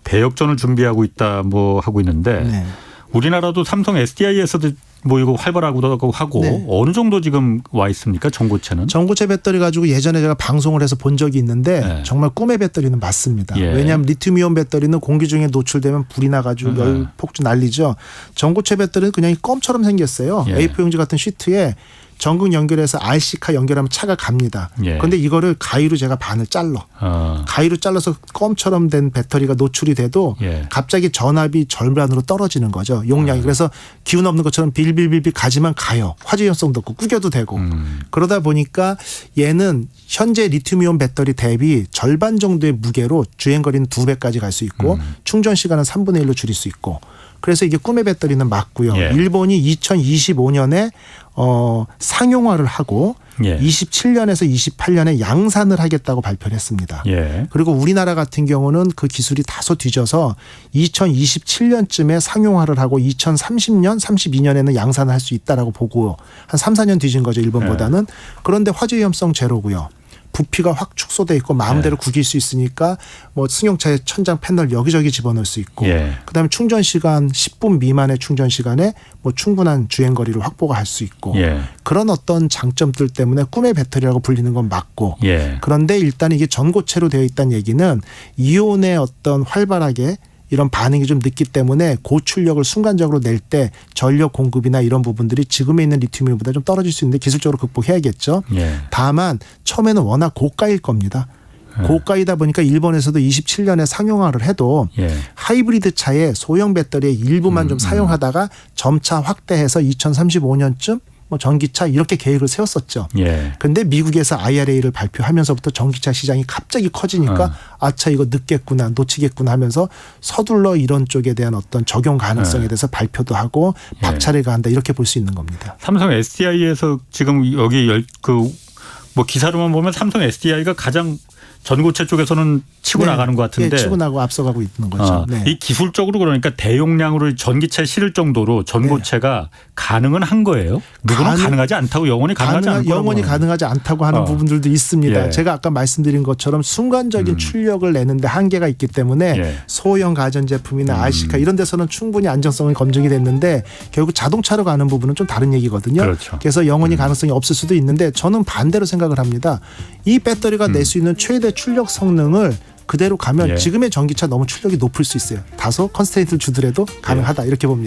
대역전을 준비하고 있다 뭐 하고 있는데 우리나라도 삼성 SDI에서도 뭐 이거 활발하고 하고 어느 정도 지금 와 있습니까? 전고체는? 전고체 배터리 가지고 예전에 제가 방송을 해서 본 적이 있는데 정말 꿈의 배터리는 맞습니다. 왜냐하면 리튬이온 배터리는 공기 중에 노출되면 불이 나가지고 열 폭주 난리죠. 전고체 배터리는 그냥 껌처럼 생겼어요. A4 용지 같은 시트에 전극 연결해서 RC카 연결하면 차가 갑니다. 그런데 이거를 가위로 제가 반을 잘라. 가위로 잘라서 껌처럼 된 배터리가 노출이 돼도 갑자기 전압이 절반으로 떨어지는 거죠. 용량이. 그래서 기운 없는 것처럼 빌빌빌빌 가지만 가요. 화재 위험성도 없고 구겨도 되고. 그러다 보니까 얘는 현재 리튬이온 배터리 대비 절반 정도의 무게로 주행거리는 2배까지 갈 수 있고 충전 시간은 3분의 1로 줄일 수 있고. 그래서 이게 꿈의 배터리는 맞고요. 일본이 2025년에 상용화를 하고 27년에서 28년에 양산을 하겠다고 발표를 했습니다. 그리고 우리나라 같은 경우는 그 기술이 다소 뒤져서 2027년쯤에 상용화를 하고 2030년, 32년에는 양산을 할 수 있다라고 보고 한 3, 4년 뒤진 거죠. 일본보다는. 그런데 화재 위험성 제로고요. 부피가 확 축소돼 있고 마음대로 구길 수 있으니까 뭐 승용차의 천장 패널 여기저기 집어넣을 수 있고 그다음에 충전 시간 10분 미만의 충전 시간에 뭐 충분한 주행 거리를 확보가 할 수 있고 그런 어떤 장점들 때문에 꿈의 배터리라고 불리는 건 맞고 그런데 일단 이게 전고체로 되어 있다는 얘기는 이온의 어떤 활발하게 이런 반응이 좀 늦기 때문에 고출력을 순간적으로 낼 때 전력 공급이나 이런 부분들이 지금에 있는 리튬이온보다 좀 떨어질 수 있는데 기술적으로 극복해야겠죠. 다만 처음에는 워낙 고가일 겁니다. 고가이다 보니까 일본에서도 27년에 상용화를 해도 하이브리드 차의 소형 배터리의 일부만 좀 사용하다가 점차 확대해서 2035년쯤 뭐 전기차 이렇게 계획을 세웠었죠. 그런데 미국에서 IRA를 발표하면서부터 전기차 시장이 갑자기 커지니까 아차 이거 늦겠구나 놓치겠구나 하면서 서둘러 이런 쪽에 대한 어떤 적용 가능성에 대해서 발표도 하고 박차를 가한다 이렇게 볼 수 있는 겁니다. 삼성 SDI에서 지금 여기 뭐 기사로만 보면 삼성 SDI가 가장 전고체 쪽에서는 치고 나가는 것 같은데. 치고 나고 앞서가고 있는 거죠. 이 기술적으로 그러니까 대용량으로 전기차에 실을 정도로 전고체가 가능은 한 거예요? 누구는 가능하지 않다고 영원히 가능하지 않고 영원히 가능하지 않다고 하는 부분들도 있습니다. 제가 아까 말씀드린 것처럼 순간적인 출력을 내는데 한계가 있기 때문에 소형 가전제품이나 RC카 이런 데서는 충분히 안정성이 검증이 됐는데 결국 자동차로 가는 부분은 좀 다른 얘기거든요. 그래서 영원히 가능성이 없을 수도 있는데 저는 반대로 생각을 합니다. 이 배터리가 낼 수 있는 최대 출력 성능을 그대로 가면 지금의 전기차 너무 출력이 높을 수 있어요. 다소 컨스트레인트를 주더라도 가능하다 이렇게 봅니다.